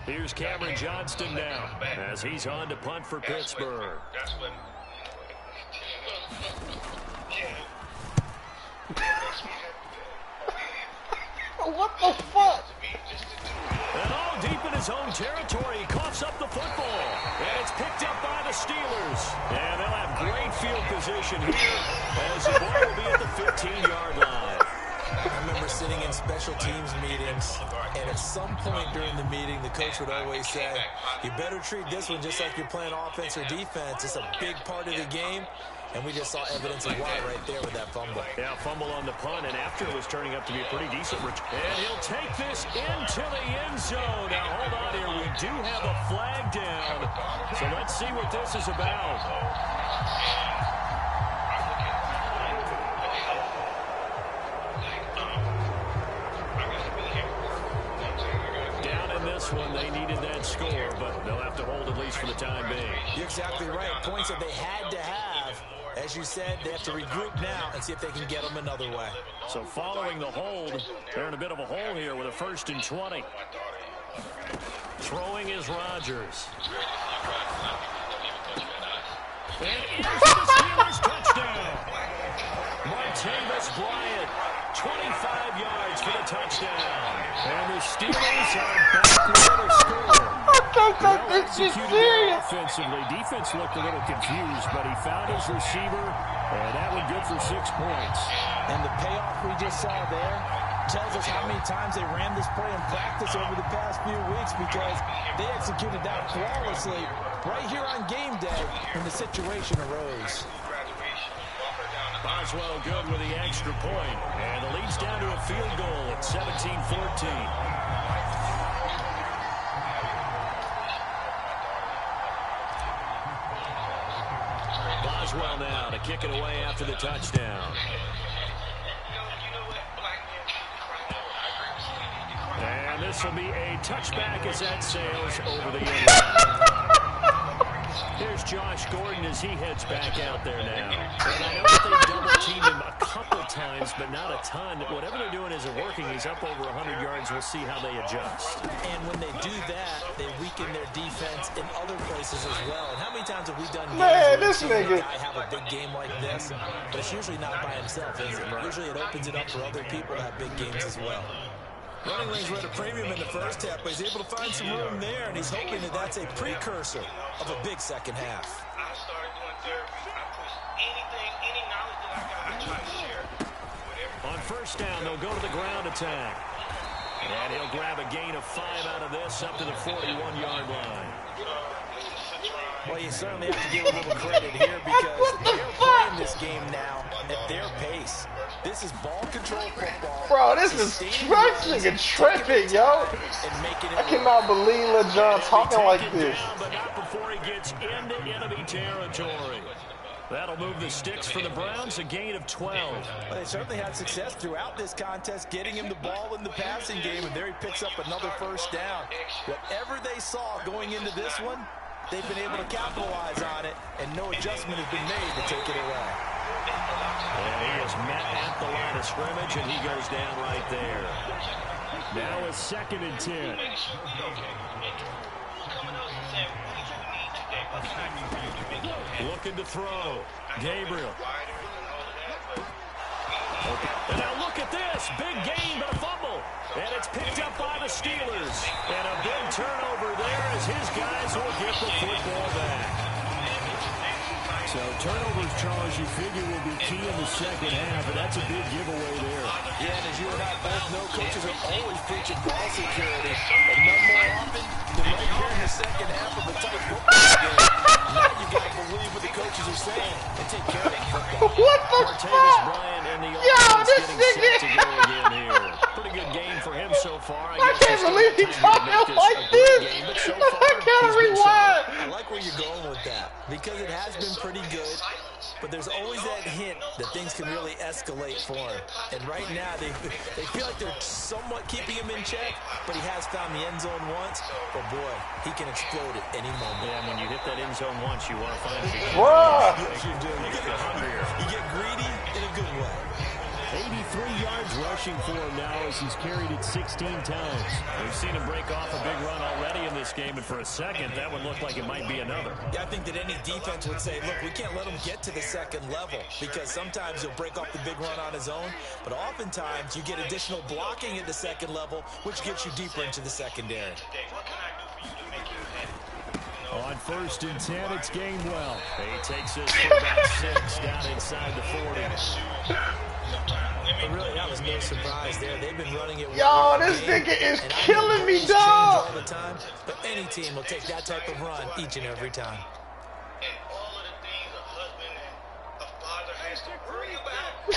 Here's Cameron Johnston now as he's on to punt for Pittsburgh. What the fuck? And all deep in his own territory, he coughs up the football. And it's picked up by the Steelers. And they'll have great field position here as the ball will be at the 15-yard line. I remember sitting in special teams meetings, and at some point during the meeting, the coach would always say, you better treat this one just like you're playing offense or defense. It's a big part of the game. And we just saw evidence of why right there with that fumble. Yeah, fumble on the punt, and after it was turning up to be a pretty decent return. And he'll take this into the end zone. Now, hold on here. We do have a flag down. So let's see what this is about. Down in this one, they needed that score, but they'll have to hold at least for the time being. You're exactly right. Points that they had to have. As you said, they have to regroup now and see if they can get them another way. So following the hold, they're in a bit of a hole here with a 1st and 20. Throwing is Rodgers. And here's the Steelers touchdown. Martavis Bryant, 25 yards for the touchdown. And the Steelers are back with a score. Offensively, defense looked a little confused, but he found his receiver, and that one good for 6 points. And the payoff we just saw there tells us how many times they ran this play in practice over the past few weeks, because they executed that flawlessly right here on game day when the situation arose. Boswell good with the extra point, and the lead's down to a field goal at 17-14. Boswell now to kick it away after the touchdown. And this will be a touchback as that sails over the end line. Here's Josh Gordon as he heads back out there now. And I know that they double-teamed him a couple times, but not a ton. Whatever they're doing isn't working. He's up over 100 yards. We'll see how they adjust. And when they do that, they weaken their defense in other places as well. And how many times have we done games Man, where this nigga guy have a big game like this? But it's usually not by himself, is it? Usually it opens it up for other people to have big games as well. Running lanes were at a premium in the first half, but he's able to find some room there, and he's hoping that that's a precursor of a big second half. I started doing therapy. I push anything, any knowledge that I got, I try to share with everybody. On 1st down, they'll go to the ground attack. And he'll grab a gain of 5 out of this up to the 41-yard line. Well, you certainly have to give a little credit here because they're playing this game now at their pace. This is ball control football. Bro, this nigga tripping, yo. I cannot believe LeJohn talking like this. But not before he gets into enemy territory. That'll move the sticks for the Browns, a gain of 12. Well, they certainly had success throughout this contest, getting him the ball in the passing game, and there he picks up another 1st down. Whatever they saw going into this one, they've been able to capitalize on it, and no adjustment has been made to take it away. And he is met at the line of scrimmage, and he goes down right there. Now it's 2nd and 10. Looking to throw. Gabriel. And now look at this. Big gain, but a fumble. And it's picked up by the Steelers. And a big turnover there as his guys will get the football back. So turnovers, Charles, you figure will be key in the second half, and that's a big giveaway there. Yeah, and as you and I both know, coaches are always preaching ball security, and none more often than right here in the second half of a tight football game. Now you got to believe what the coaches are saying and take care of the football. What the Martavis fuck? Bryant and the Yo, offense this getting nigga. set to go again here. Pretty good game for him so far. I can't believe he's talking like this. I gotta rewind. I like like where you're going with that because it has been pretty good, but there's always that hint that things can really escalate for him. And right now, they feel like they're somewhat keeping him in check, but he has found the end zone once. But, boy, he can explode at any moment. Yeah, when you hit that end zone once, you want to find it again. Yes, you do. You get greedy in a good way. 83 yards rushing for him now as he's carried it 16 times. We've seen him break off a big run already in this game, and for a second, that would look like it might be another. Yeah, I think that any defense would say, look, we can't let him get to the second level because sometimes he'll break off the big run on his own, but oftentimes you get additional blocking at the second level, which gets you deeper into the secondary. On 1st and 10, it's Gainwell. He takes this for about 6 down inside the 40. But really, that was no surprise there. They've been running it. Yo, this nigga is killing me, dog. All the time, but any team will take that type of run each and every time. And all of the things a husband and a father has to worry about.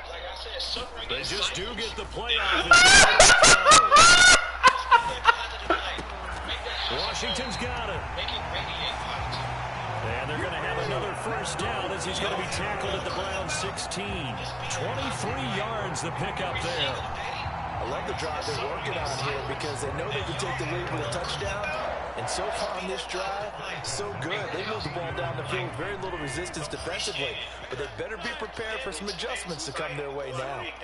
Like I said, suffering. They just do get the play off. Washington's got it. And they're going to have another 1st down as he's going to be tackled at the Browns 16. 23 yards the pickup there. I love the drive they're working on here because they know they can take the lead with a touchdown. And so far on this drive, so good. They moved the ball down the field with very little resistance defensively. But they better be prepared for some adjustments to come their way now. And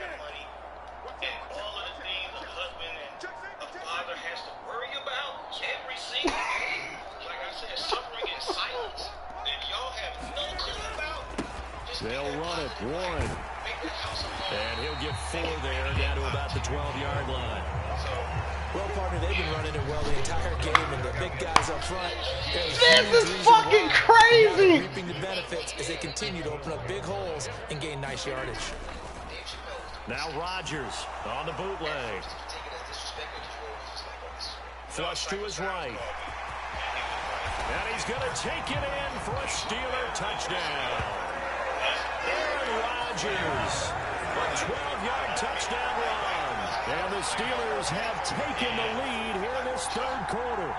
all of the things a husband and a father has to worry about every single day. Like I said, suffering in silence that y'all have no clue about. They'll run it. Warren. And he'll get 4 there down to about the 12-yard line. Well, partner, they've been running it well the entire game, and the big guys up front. This is fucking crazy. Reaping the benefits as they continue to open up big holes and gain nice yardage. Now Rodgers on the bootleg. Flush to his right. And he's going to take it in for a Steeler touchdown. Aaron Rodgers, a 12-yard touchdown run. And the Steelers have taken the lead here in this 3rd quarter.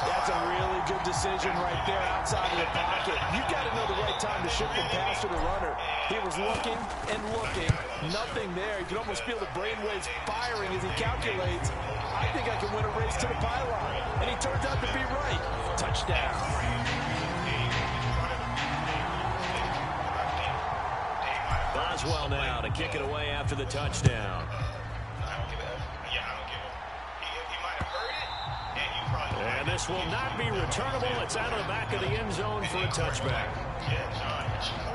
That's a really good decision right there outside of the pocket. You've got to know the right time to shift from passer to runner. He was looking and looking. Nothing there. You can almost feel the brainwaves firing as he calculates. I think I can win a race to the pylon. And he turns out to be right. Touchdown. Boswell now to kick it away after the touchdown. And this will not be returnable. It's out of the back of the end zone for a touchback.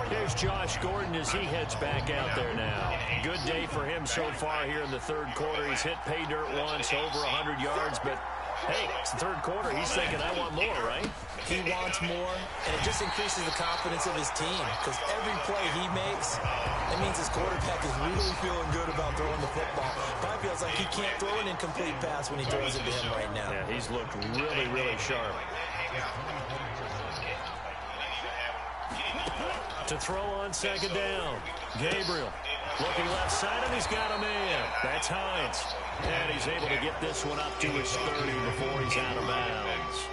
Here's Josh Gordon as he heads back out there now. Good day for him so far here in the 3rd quarter. He's hit pay dirt once, over 100 yards, but hey, it's the 3rd quarter. He's thinking, I want more, right? He wants more, and it just increases the confidence of his team because every play he makes, it means his quarterback is really feeling good about throwing the football. Probably feels like he can't throw an incomplete pass when he throws it to him right now. Yeah, he's looked really, really sharp. To throw on 2nd down. Gabriel looking left side, and he's got a man. That's Hines. And he's able to get this one up to his 30 before he's out of bounds.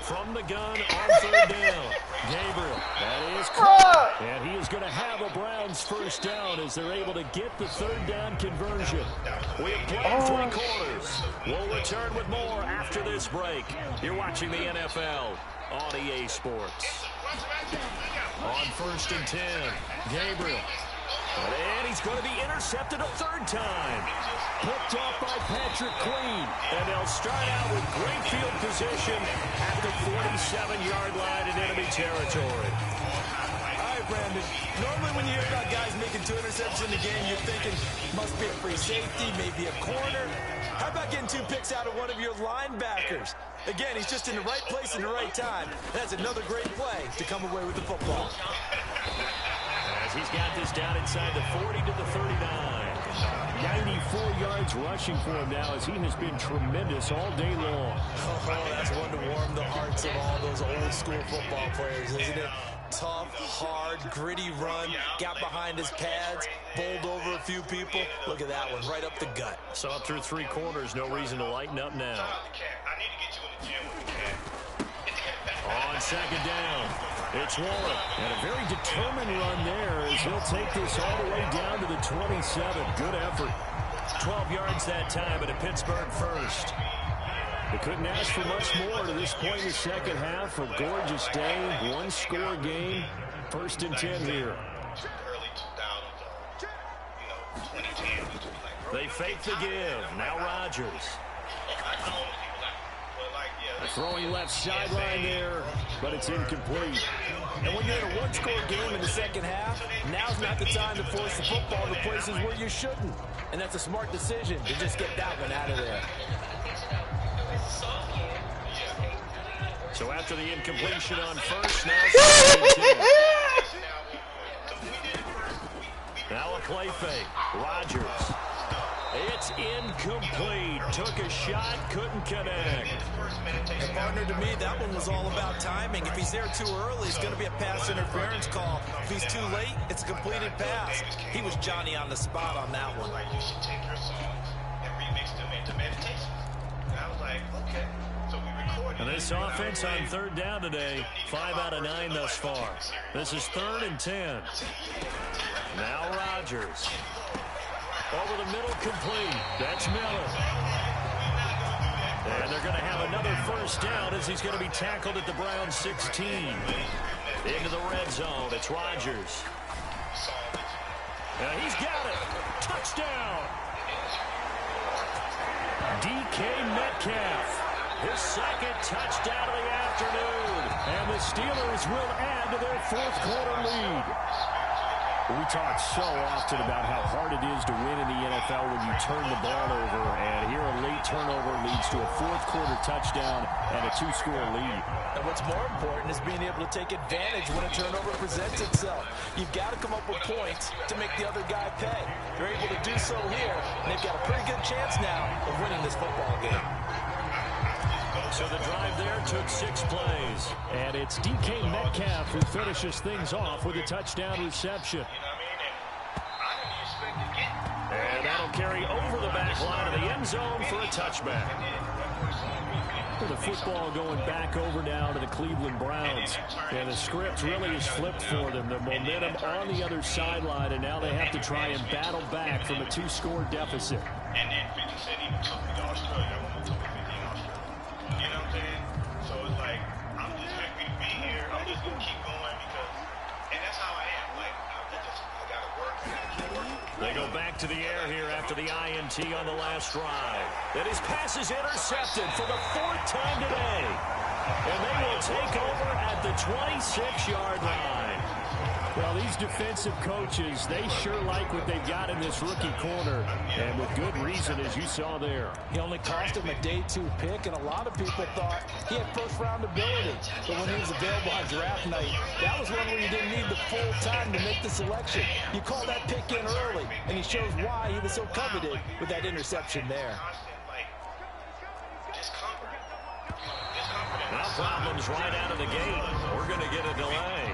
From the gun on 3rd down. Gabriel, that is caught. And he is going to have a Browns 1st down as they're able to get the 3rd down conversion. We have played 3 quarters. We'll return with more after this break. You're watching the NFL on EA Sports. On 1st and 10, Gabriel. And he's going to be intercepted a 3rd time. Picked off by Patrick Queen. And they'll start out with great field position at the 47-yard line in enemy territory. All right, Brandon. Normally when you hear about guys making 2 interceptions in the game, you're thinking must be a free safety, maybe a corner. How about getting 2 picks out of one of your linebackers? Again, he's just in the right place in the right time. That's another great play to come away with the football. As he's got this down inside the 40 to the 39. 94 yards rushing for him now as he has been tremendous all day long. Oh, that's one to warm the hearts of all those old school football players, isn't it? Tough, hard, gritty run. Got behind his pads, bowled over a few people. Look at that one, right up the gut. Saw through 3 quarters, no reason to lighten up now. On second down, it's Warren. And a very determined run there as he'll take this all the way down to the 27. Good effort. 12 yards that time at a Pittsburgh first. They couldn't ask for much more to this point in the second half. A gorgeous day, 1-score game. 1st and 10 here. They fake the give. Now Rodgers. Throwing left sideline there, but it's incomplete. And when you're in a 1-score game in the second half, now's not the time to force the football to places where you shouldn't. And that's a smart decision to just get that one out of there. So after the incompletion on first, now now a play fake. Rodgers. It's incomplete. Took a shot, couldn't connect. And partner, to me, that one was all about timing. If he's there too early, it's going to be a pass interference call. If he's too late, it's a completed pass. He was Johnny on the spot on that one. You should take your songs and remix them into meditation. And I was like, okay. So we recorded. And this offense on 3rd down today, 5 out of 9 thus far. This is 3rd and 10. Now Rodgers. Over the middle, complete. That's Miller. And they're going to have another first down as he's going to be tackled at the Browns 16. Into the red zone. It's Rodgers. And he's got it. Touchdown. DK Metcalf. His 2nd touchdown of the afternoon. And the Steelers will add to their 4th quarter lead. We talk so often about how hard it is to win in the NFL when you turn the ball over, and here a late turnover leads to a 4th quarter touchdown and a 2-score lead. And what's more important is being able to take advantage when a turnover presents itself. You've got to come up with points to make the other guy pay. They're able to do so here, and they've got a pretty good chance now of winning this football game. So the drive there took 6 plays. And it's DK Metcalf who finishes things off with a touchdown reception. And that'll carry over the back line of the end zone for a touchback. With the football going back over now to the Cleveland Browns. And the script really is flipped for them. The momentum on the other sideline, and now they have to try and battle back from a 2-score deficit. And then 50 said he took me to Australia. I want to take 50 in Australia. You know what I'm saying? So it's like, I'm just happy to be here. I'm just going to keep going because, and that's how I am. Like, I got to work. I got to keep working. They go back to the air here after the INT on the last drive. And his pass is intercepted for the 4th time today. And they will take over at the 26-yard line. Well, these defensive coaches, they sure like what they've got in this rookie corner. And with good reason, as you saw there. He only cost him a day 2 pick, and a lot of people thought he had first-round ability. But when he was available on draft night, that was one where you didn't need the full time to make the selection. You call that pick in early, and he shows why he was so coveted with that interception there. Now problems right out of the gate. We're going to get a delay.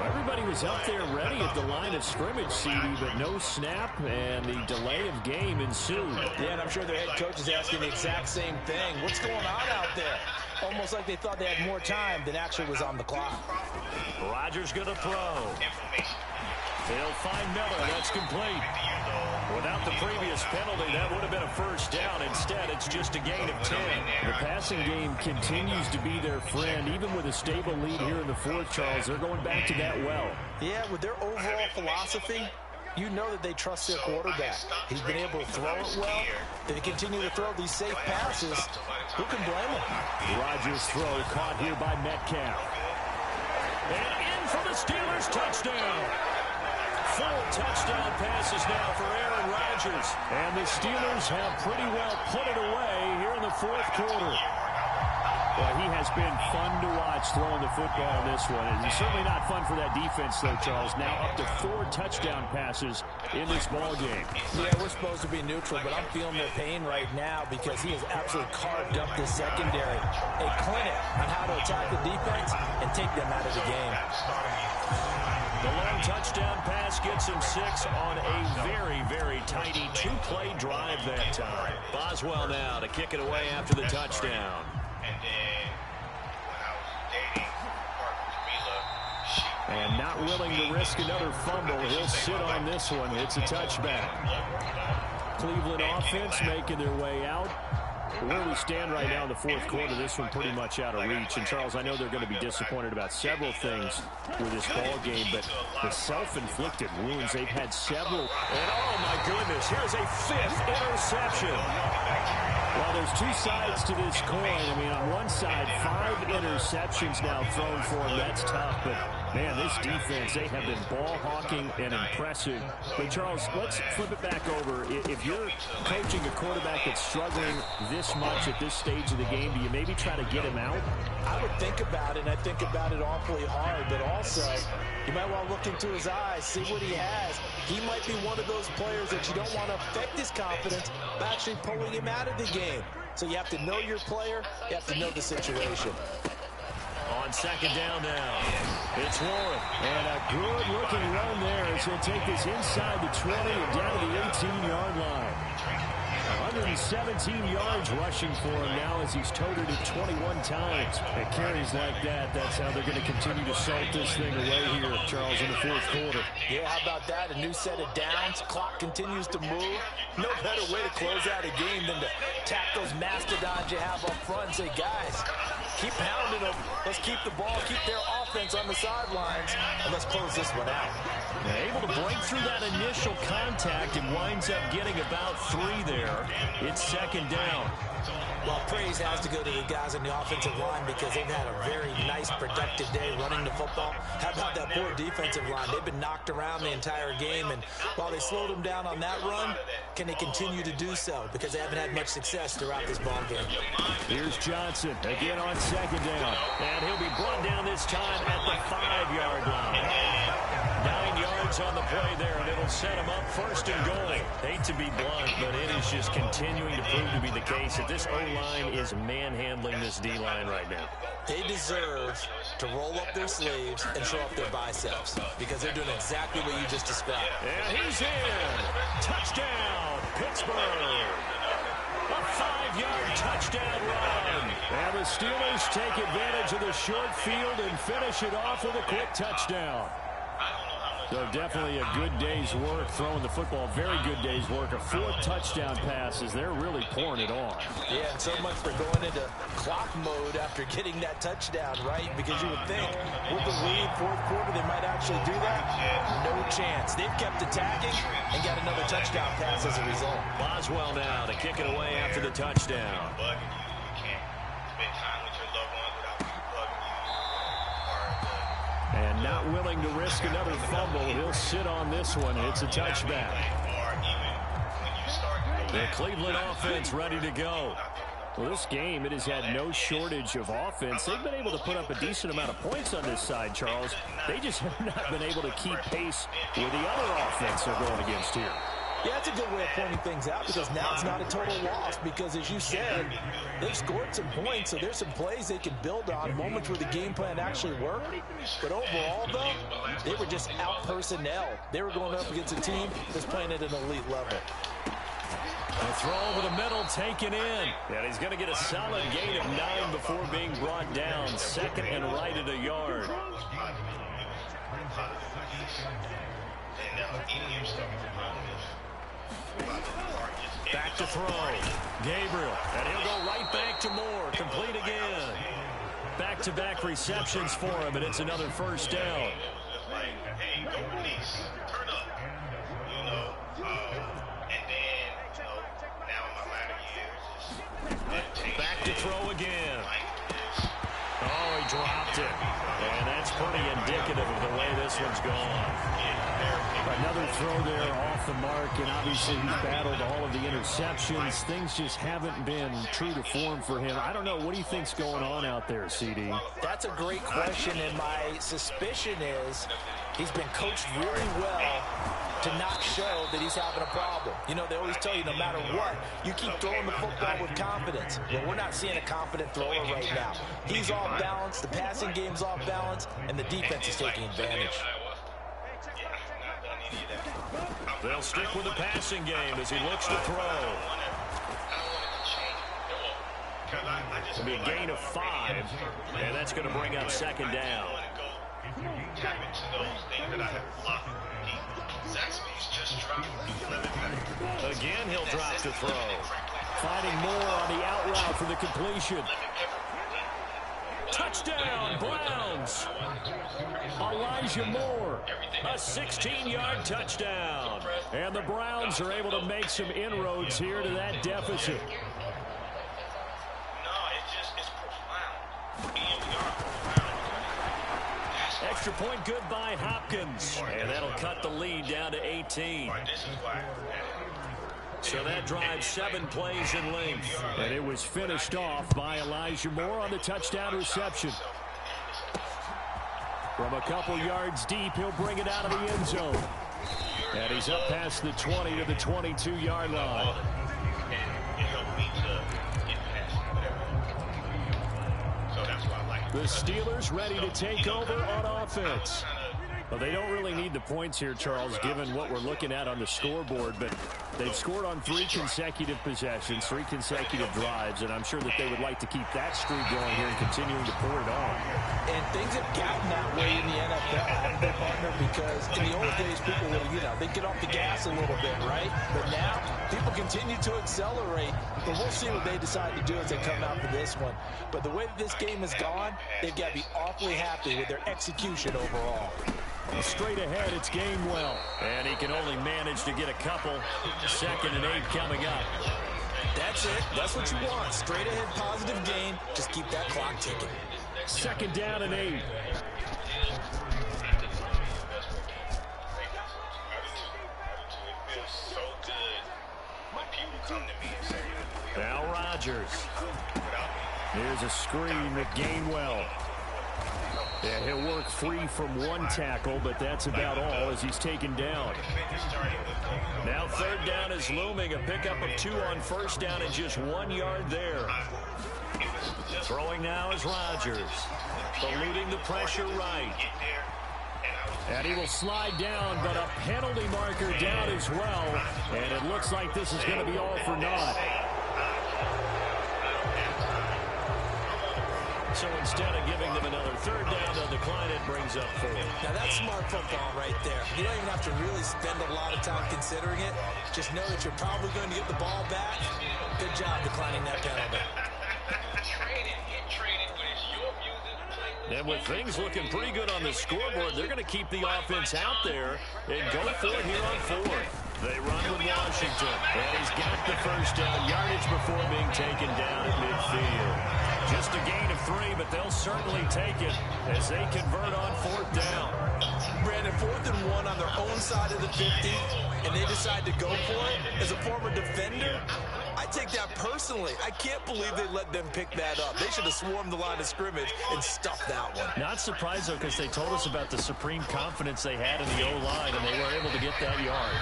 Everybody was out there ready at the line of scrimmage, CD, but no snap, and the delay of game ensued. Yeah, and I'm sure their head coach is asking the exact same thing. What's going on out there? Almost like they thought they had more time than actually was on the clock. Rodgers going to throw. They'll find Miller. That's complete. Without the previous penalty, that would have been a first down. Instead, it's just a gain of 10. The passing game continues to be their friend. Even with a stable lead here in the 4th, Charles, they're going back to that well. Yeah, with their overall philosophy, you know that they trust their quarterback. He's been able to throw it well. They continue to throw these safe passes. Who can blame him? Rodgers' throw caught here by Metcalf. And in for the Steelers touchdown. 4 touchdown passes now for Aaron Rodgers. And the Steelers have pretty well put it away here in the 4th quarter. Well, he has been fun to watch throwing the football in this one. And it's certainly not fun for that defense, though, Charles. Now up to 4 touchdown passes in this ball game. Yeah, we're supposed to be neutral, but I'm feeling their pain right now because he has absolutely carved up the secondary. A clinic on how to attack the defense and take them out of the game. The long touchdown pass gets him 6 on a very, very tiny 2-play drive that time. Boswell now to kick it away after the touchdown. And not willing to risk another fumble. He'll sit on this one. It's a touchback. Cleveland offense making their way out. Where we stand right now in the fourth quarter, this one pretty much out of reach. And, Charles, I know they're going to be disappointed about several things with this ball game, but the self-inflicted wounds, they've had several. And, oh, my goodness, here's a 5th interception. Well, there's 2 sides to this coin. I mean, on one side, 5 interceptions now thrown for him. That's tough, but, man, this defense, they have been ball hawking and impressive. But, Charles, let's flip it back over. If you're coaching a quarterback that's struggling this much at this stage of the game, do you maybe try to get him out? I would think about it, and I think about it awfully hard, but also you might want to look into his eyes, see what he has. He might be one of those players that you don't want to affect his confidence by actually pulling him out of the game. So you have to know your player, you have to know the situation. On second down now, it's Warren. And a good-looking run there as he'll take this inside the 20 and down to the 18-yard line. 117 yards rushing for him now as he's toted it 21 times. At carries like that, that's how they're going to continue to salt this thing away here, Charles, in the fourth quarter. Yeah, how about that? A new set of downs. Clock continues to move. No better way to close out a game than to tap those mastodons you have up front and say, guys, keep pounding them. Let's keep the ball, keep their offense on the sidelines, and let's close this one out. They're able to break through that initial contact and winds up getting about 3 there. It's second down. Well, praise has to go to the guys on the offensive line because they've had a very nice, productive day running the football. How about that poor defensive line? They've been knocked around the entire game, and while they slowed them down on that run, can they continue to do so? Because they haven't had much success throughout this ball game. Here's Johnson again on second down. And he'll be brought down this time at the 5-yard line. 9 yards on the play there, and it'll set him up first and goal. Hate to be blunt, but it is just continuing to prove to be the case that this O-line is manhandling this D-line right now. They deserve to roll up their sleeves and show up their biceps because they're doing exactly what you just described. And he's in. Touchdown, Pittsburgh. A 5-yard touchdown run. And the Steelers take advantage of the short field and finish it off with a quick touchdown. So definitely a good day's work throwing the football. Very good day's work. A 4th touchdown passes. They're really pouring it on. Yeah, and so much for going into clock mode after getting that touchdown, right? Because you would think with the lead, fourth quarter, they might actually do that. No chance. They've kept attacking and got another touchdown pass as a result. Boswell now to kick it away after the touchdown. And not willing to risk another fumble. He'll sit on this one. It's a touchback. The Cleveland offense ready to go. Well, this game, it has had no shortage of offense. They've been able to put up a decent amount of points on this side, Charles. They just have not been able to keep pace with the other offense they're going against here. Yeah, that's a good way of pointing things out because now it's not a total loss because, as you said, they've scored some points, so there's some plays they can build on, moments where the game plan actually worked. But overall, though, they were just out-personnel. They were going up against a team that's playing at an elite level. A throw over the middle taken in. And he's going to get a solid gain of 9 before being brought down. Second and right at a yard. Back to throw. Gabriel. And he'll go right back to Moore. Complete again. Back-to-back receptions for him, and it's another first down. Back to throw again. Oh, he dropped it. And that's pretty indicative of the way this one's gone. Another throw there off the mark, and obviously he's battled all of the interceptions. Things just haven't been true to form for him. I don't know. What do you think's going on out there, CD? That's a great question, and my suspicion is he's been coached really well to not show that he's having a problem. You know, they always tell you no matter what, you keep throwing the football with confidence. Well, we're not seeing a confident thrower right now. He's off balance, the passing game's off balance, and the defense is taking advantage. They'll stick with the passing game as he looks to throw. It'll be a gain of 5, and that's going to bring up second down. Again, he'll drop to throw. Finding more on the out route for the completion. Touchdown, Browns. Elijah Moore. A 16-yard touchdown. And the Browns are able to make some inroads here to that deficit. Extra point good by Hopkins. And that'll cut the lead down to 18. So that drives 7 plays in length. And it was finished off by Elijah Moore on the touchdown reception. From a couple yards deep, he'll bring it out of the end zone. And he's up past the 20 to the 22-yard line. The Steelers ready to take over on offense. Well, they don't really need the points here, Charles, given what we're looking at on the scoreboard, but they've scored on 3 consecutive possessions, 3 consecutive drives, and I'm sure that they would like to keep that streak going here and continuing to pour it on. And things have gotten that way in the NFL, haven't they, partner? Because in the old days, people would, they'd get off the gas a little bit, right? But now, people continue to accelerate, but we'll see what they decide to do as they come out for this one. But the way that this game has gone, they've got to be awfully happy with their execution overall. Straight ahead, it's Gainwell. And he can only manage to get a couple. 2nd and 8 coming up. That's it. That's what you want. Straight ahead, positive gain. Just keep that clock ticking. 2nd down and 8. Now Rodgers. Here's a screen with Gainwell. Yeah, he'll work free from 1 tackle, but that's about all as he's taken down. Now 3rd down is looming. A pickup of 2 on 1st down and just 1 yard there. Throwing now is Rodgers. Eluding the pressure right. And he will slide down, but a penalty marker down as well. And it looks like this is going to be all for naught. So instead of giving them another 3rd down, they'll decline it, brings up 4. Now that's smart football right there. You don't even have to really spend a lot of time considering it. Just know that you're probably going to get the ball back. Good job declining that penalty. And with things looking pretty good on the scoreboard, they're going to keep the offense out there and go for it here on 4th. They run with Washington. And he's got the 1st down yardage before being taken down at midfield. Just a gain of 3, but they'll certainly take it as they convert on 4th down. Brandon, 4th and 1 on their own side of the 50, and they decide to go for it. As a former defender, I take that personally. I can't believe they let them pick that up. They should have swarmed the line of scrimmage and stuffed that one. Not surprised, though, because they told us about the supreme confidence they had in the O-line, and they were able to get that yard.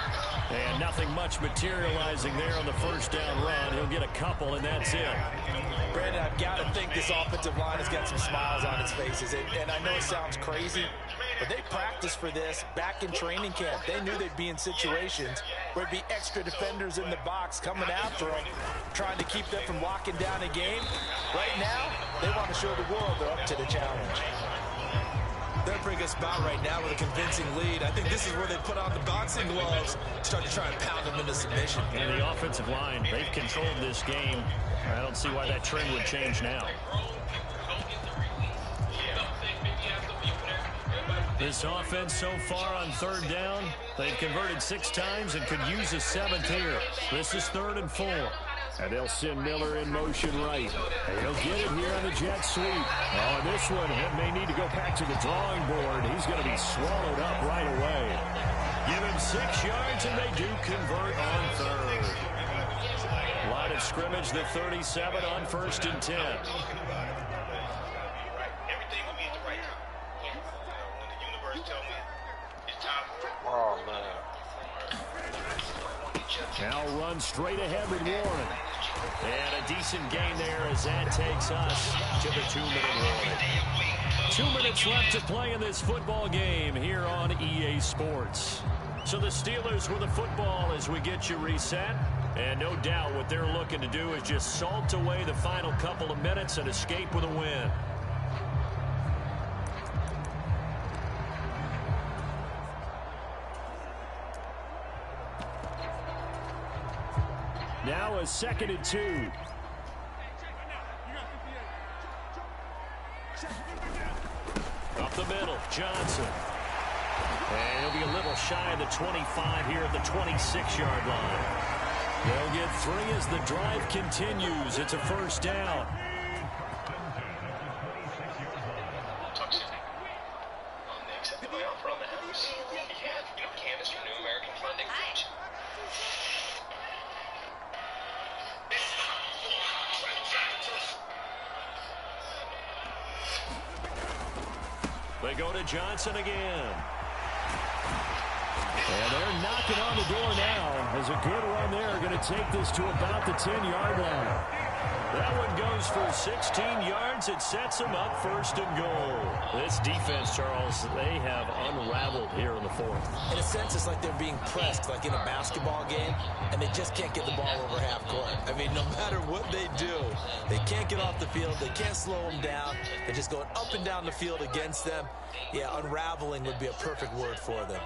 And nothing much materializing there on the 1st down run. He'll get a couple, and that's it. Brandon, I've got to think this offensive line has got some smiles on its faces. And I know it sounds crazy, but they practiced for this back in training camp. They knew they'd be in situations where there'd be extra defenders in the box coming after them, trying to keep them from locking down a game. Right now, they want to show the world they're up to the challenge. They're a pretty good spot right now with a convincing lead. I think this is where they put on the boxing gloves, start to try and pound them into submission. And the offensive line, they've controlled this game. I don't see why that trend would change now. This offense so far on 3rd down, they've converted 6 times and could use a 7th here. This is 3rd and 4. And they'll send Miller in motion right. And he'll get it here on the jet sweep. Oh, this one may need to go back to the drawing board. He's going to be swallowed up right away. Give him 6 yards, and they do convert on third. Line of scrimmage, the 37 on 1st and 10. Everything will be at the right time. When the universe tells me it's time for it. Oh, man. Now run straight ahead with Warren. And a decent gain there as that takes us to the 2-minute warning. 2 minutes left to play in this football game here on EA Sports. So the Steelers with the football as we get you reset. And no doubt what they're looking to do is just salt away the final couple of minutes and escape with a win. Now a 2nd and 2. Up the middle, Johnson. And he'll be a little shy of the 25 here at the 26-yard line. They'll get 3 as the drive continues. It's a 1st down. They go to Johnson again. And they're knocking on the door now. As a good run there, going to take this to about the 10-yard line. That one goes for 16 yards. It sets them up 1st and goal. This defense, Charles, they have unraveled here in the 4th. In a sense, it's like they're being pressed, like in a basketball game, and they just can't get the ball over half court. I mean, no matter what they do, they can't get off the field. They can't slow them down. They're just going up and down the field against them. Yeah, unraveling would be a perfect word for them.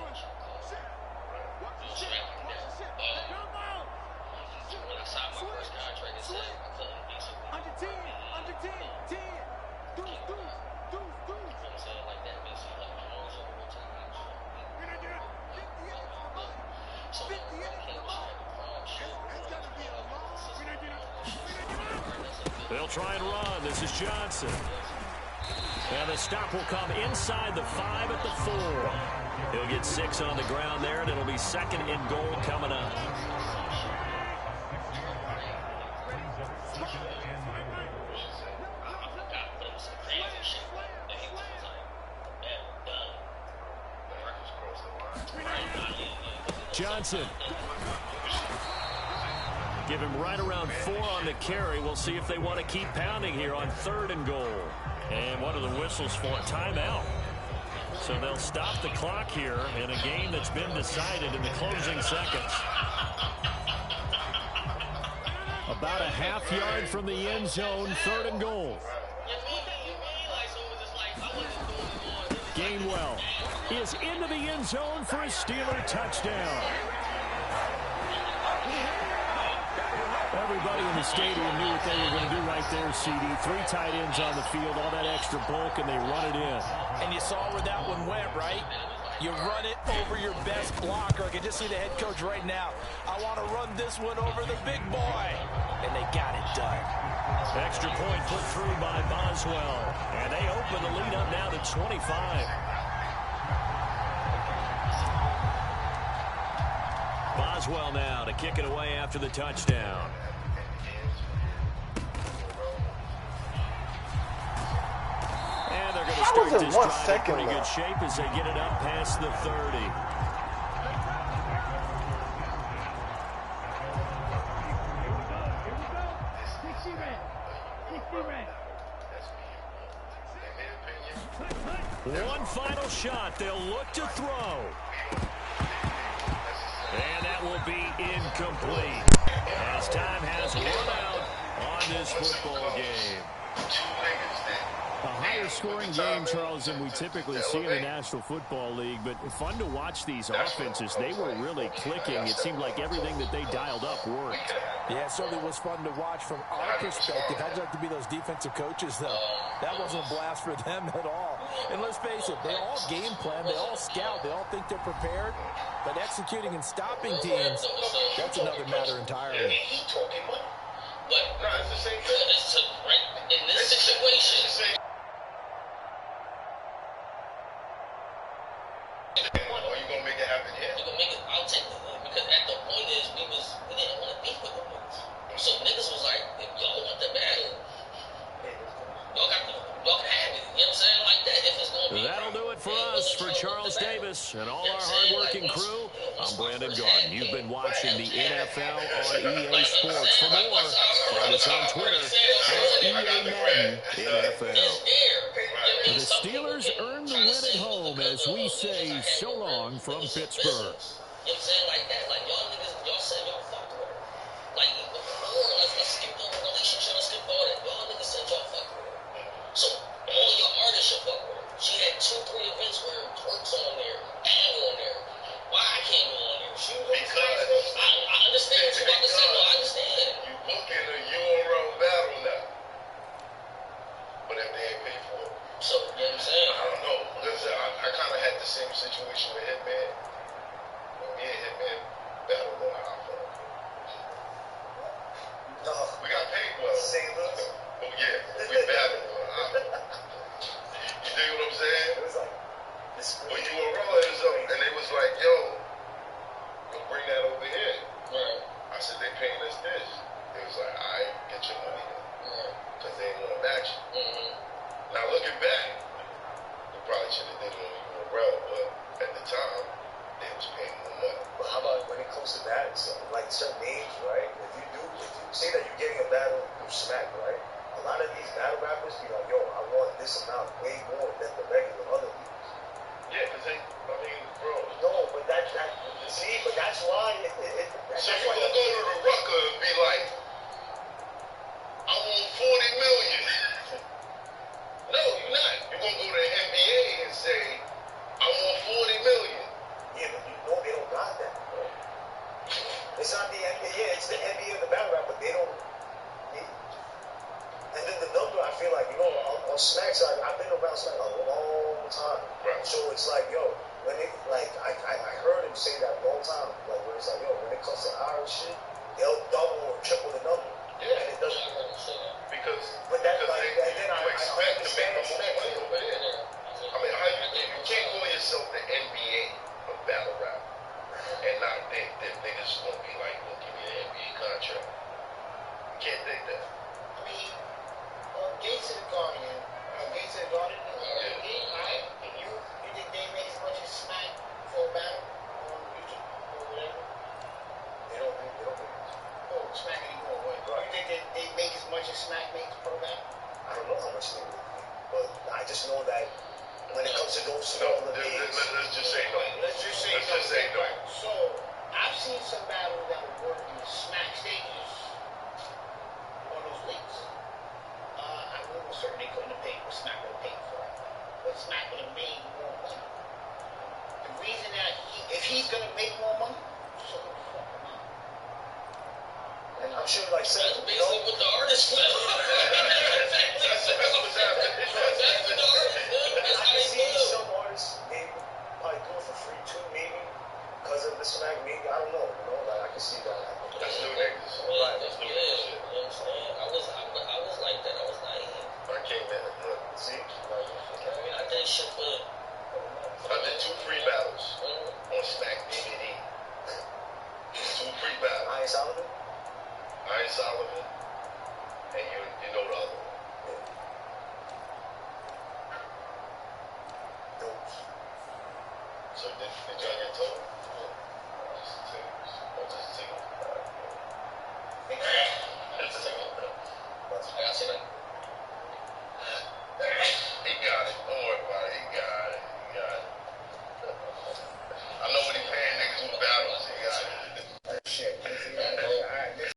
They'll try and run. This is Johnson. And the stop will come inside the 5 at the 4. He'll get 6 on the ground there, and it'll be 2nd and goal coming up. Johnson. Give him right around 4 on the carry. We'll see if they want to keep pounding here on 3rd and goal. And what are the whistles for? Timeout. So they'll stop the clock here in a game that's been decided in the closing seconds. About a half yard from the end zone, 3rd and goal. Gainwell is into the end zone for a Steeler touchdown. Everybody in the stadium knew what they were going to do right there, CD. 3 tight ends on the field, all that extra bulk, and they run it in. And you saw where that one went, right? You run it over your best blocker. I can just see the head coach right now. I want to run this one over the big boy. And they got it done. Extra point put through by Boswell. And they open the lead up now to 25. Boswell now to kick it away after the touchdown. And they're going to start this drive in pretty good shape as they get it up past the 30. One final shot. They'll look to throw. And that will be incomplete. As time has run out on this football game. A higher scoring game, Charles, than we typically see in the National Football League, but fun to watch these offenses. They were really clicking. It seemed like everything that they dialed up worked. Yeah, it certainly was fun to watch from our perspective. I'd like to be those defensive coaches, though. That wasn't a blast for them at all. And let's face it, they all game plan, they all scout, they all think they're prepared. But executing and stopping teams, that's another matter entirely. say. Or you gonna make it happen here? You gonna make it? I'll take it because at the point is we didn't want to beef with the niggas. So niggas was like, if y'all want the battle, y'all can have it. You know what I'm saying? Like that. If it's gonna be. That'll do it for us. For Charles Davis and all our hardworking crew, I'm Brandon Garden. You've been watching the NFL on EA Sports. For more, find us on Twitter at EA Madden NFL. The Steelers earn the win at home as we say so long from Pittsburgh. You know what I'm saying? Like that. Like y'all niggas, y'all said y'all fucked with her. Like, let's skip the relationship. Let's skip all that. Y'all niggas said y'all fucked with her. So all your artists should fuck with her. She had 2-3 events where Twerk's on there, and on there. Why I can't go on there? Because I understand what you're about to say. No, I understand. You booking a URL battle now. But if they ain't paid for it. So, you know what I'm saying? I don't know. Listen, I kind of had the same situation with Hitman. When me and Hitman battled on our phone. No. We got paid well. St. Louis? Oh, yeah. We battled on our phone. You dig what I'm saying? It was like, this When you were rolling up, and they was like, yo, bring that over here. Right. I said, they paying us this. They was like, all right, get your money then. Right. Because they ain't want to match you. Mm-hmm. Now, looking back, we probably should have did it on URL, but at the time, they was paying more money. But how about when it comes to that, so like certain names, right? If you say that you're getting a battle through Smack, right? A lot of these battle rappers be like, yo, I want this amount way more than the regular other leagues. Yeah, because they, I mean, bro. No, but that's why So you gonna go to the Rucker and be like, I want 40 million. No, you're not. You're gonna go to the NBA and say, I want 40 million. Yeah, but you know they don't got that, bro. It's not the NBA, it's the NBA of the battle rap, but they don't. And then the number, I feel like, on Smack side, I've been around Smack a long time. Right. So it's like, yo, when it, like, I heard him say that a long time, like, where it's like, yo, when it comes to our shit, they'll double or triple the number. Yeah. And it doesn't. Because, But that, because like, they, and then you expect to make the most understand money over there. I mean, how you can't call yourself the NBA of battle rap and not think that niggas gonna be like, we'll give you an NBA contract. You can't think that. I mean, Gates of the Guardian, right? And you think they make as much as Smack for a battle on YouTube or whatever? They don't make it. Oh, Smack anymore. What? Right. You think they make as much as Smack makes per battle? I don't know how much they make, but I just know that when it comes to those No, smaller names. let's just say no. Let's just say no. Right. So, I've seen some battles that would work in Smack stages on those leagues. I will certain they couldn't have paid what Smack would have paid for it. But Smack would have made more money. The reason that if he's going to make more money, so the fuck him out. And I'm sure, like, That's basically what the artist felt. That's what's happening. That's what the artist did. That's I how can they see feel. some artists maybe probably do it for free too, maybe because of the Smack. Maybe I don't know. Like I can see that. That's new niggas. Right. That's new niggas shit.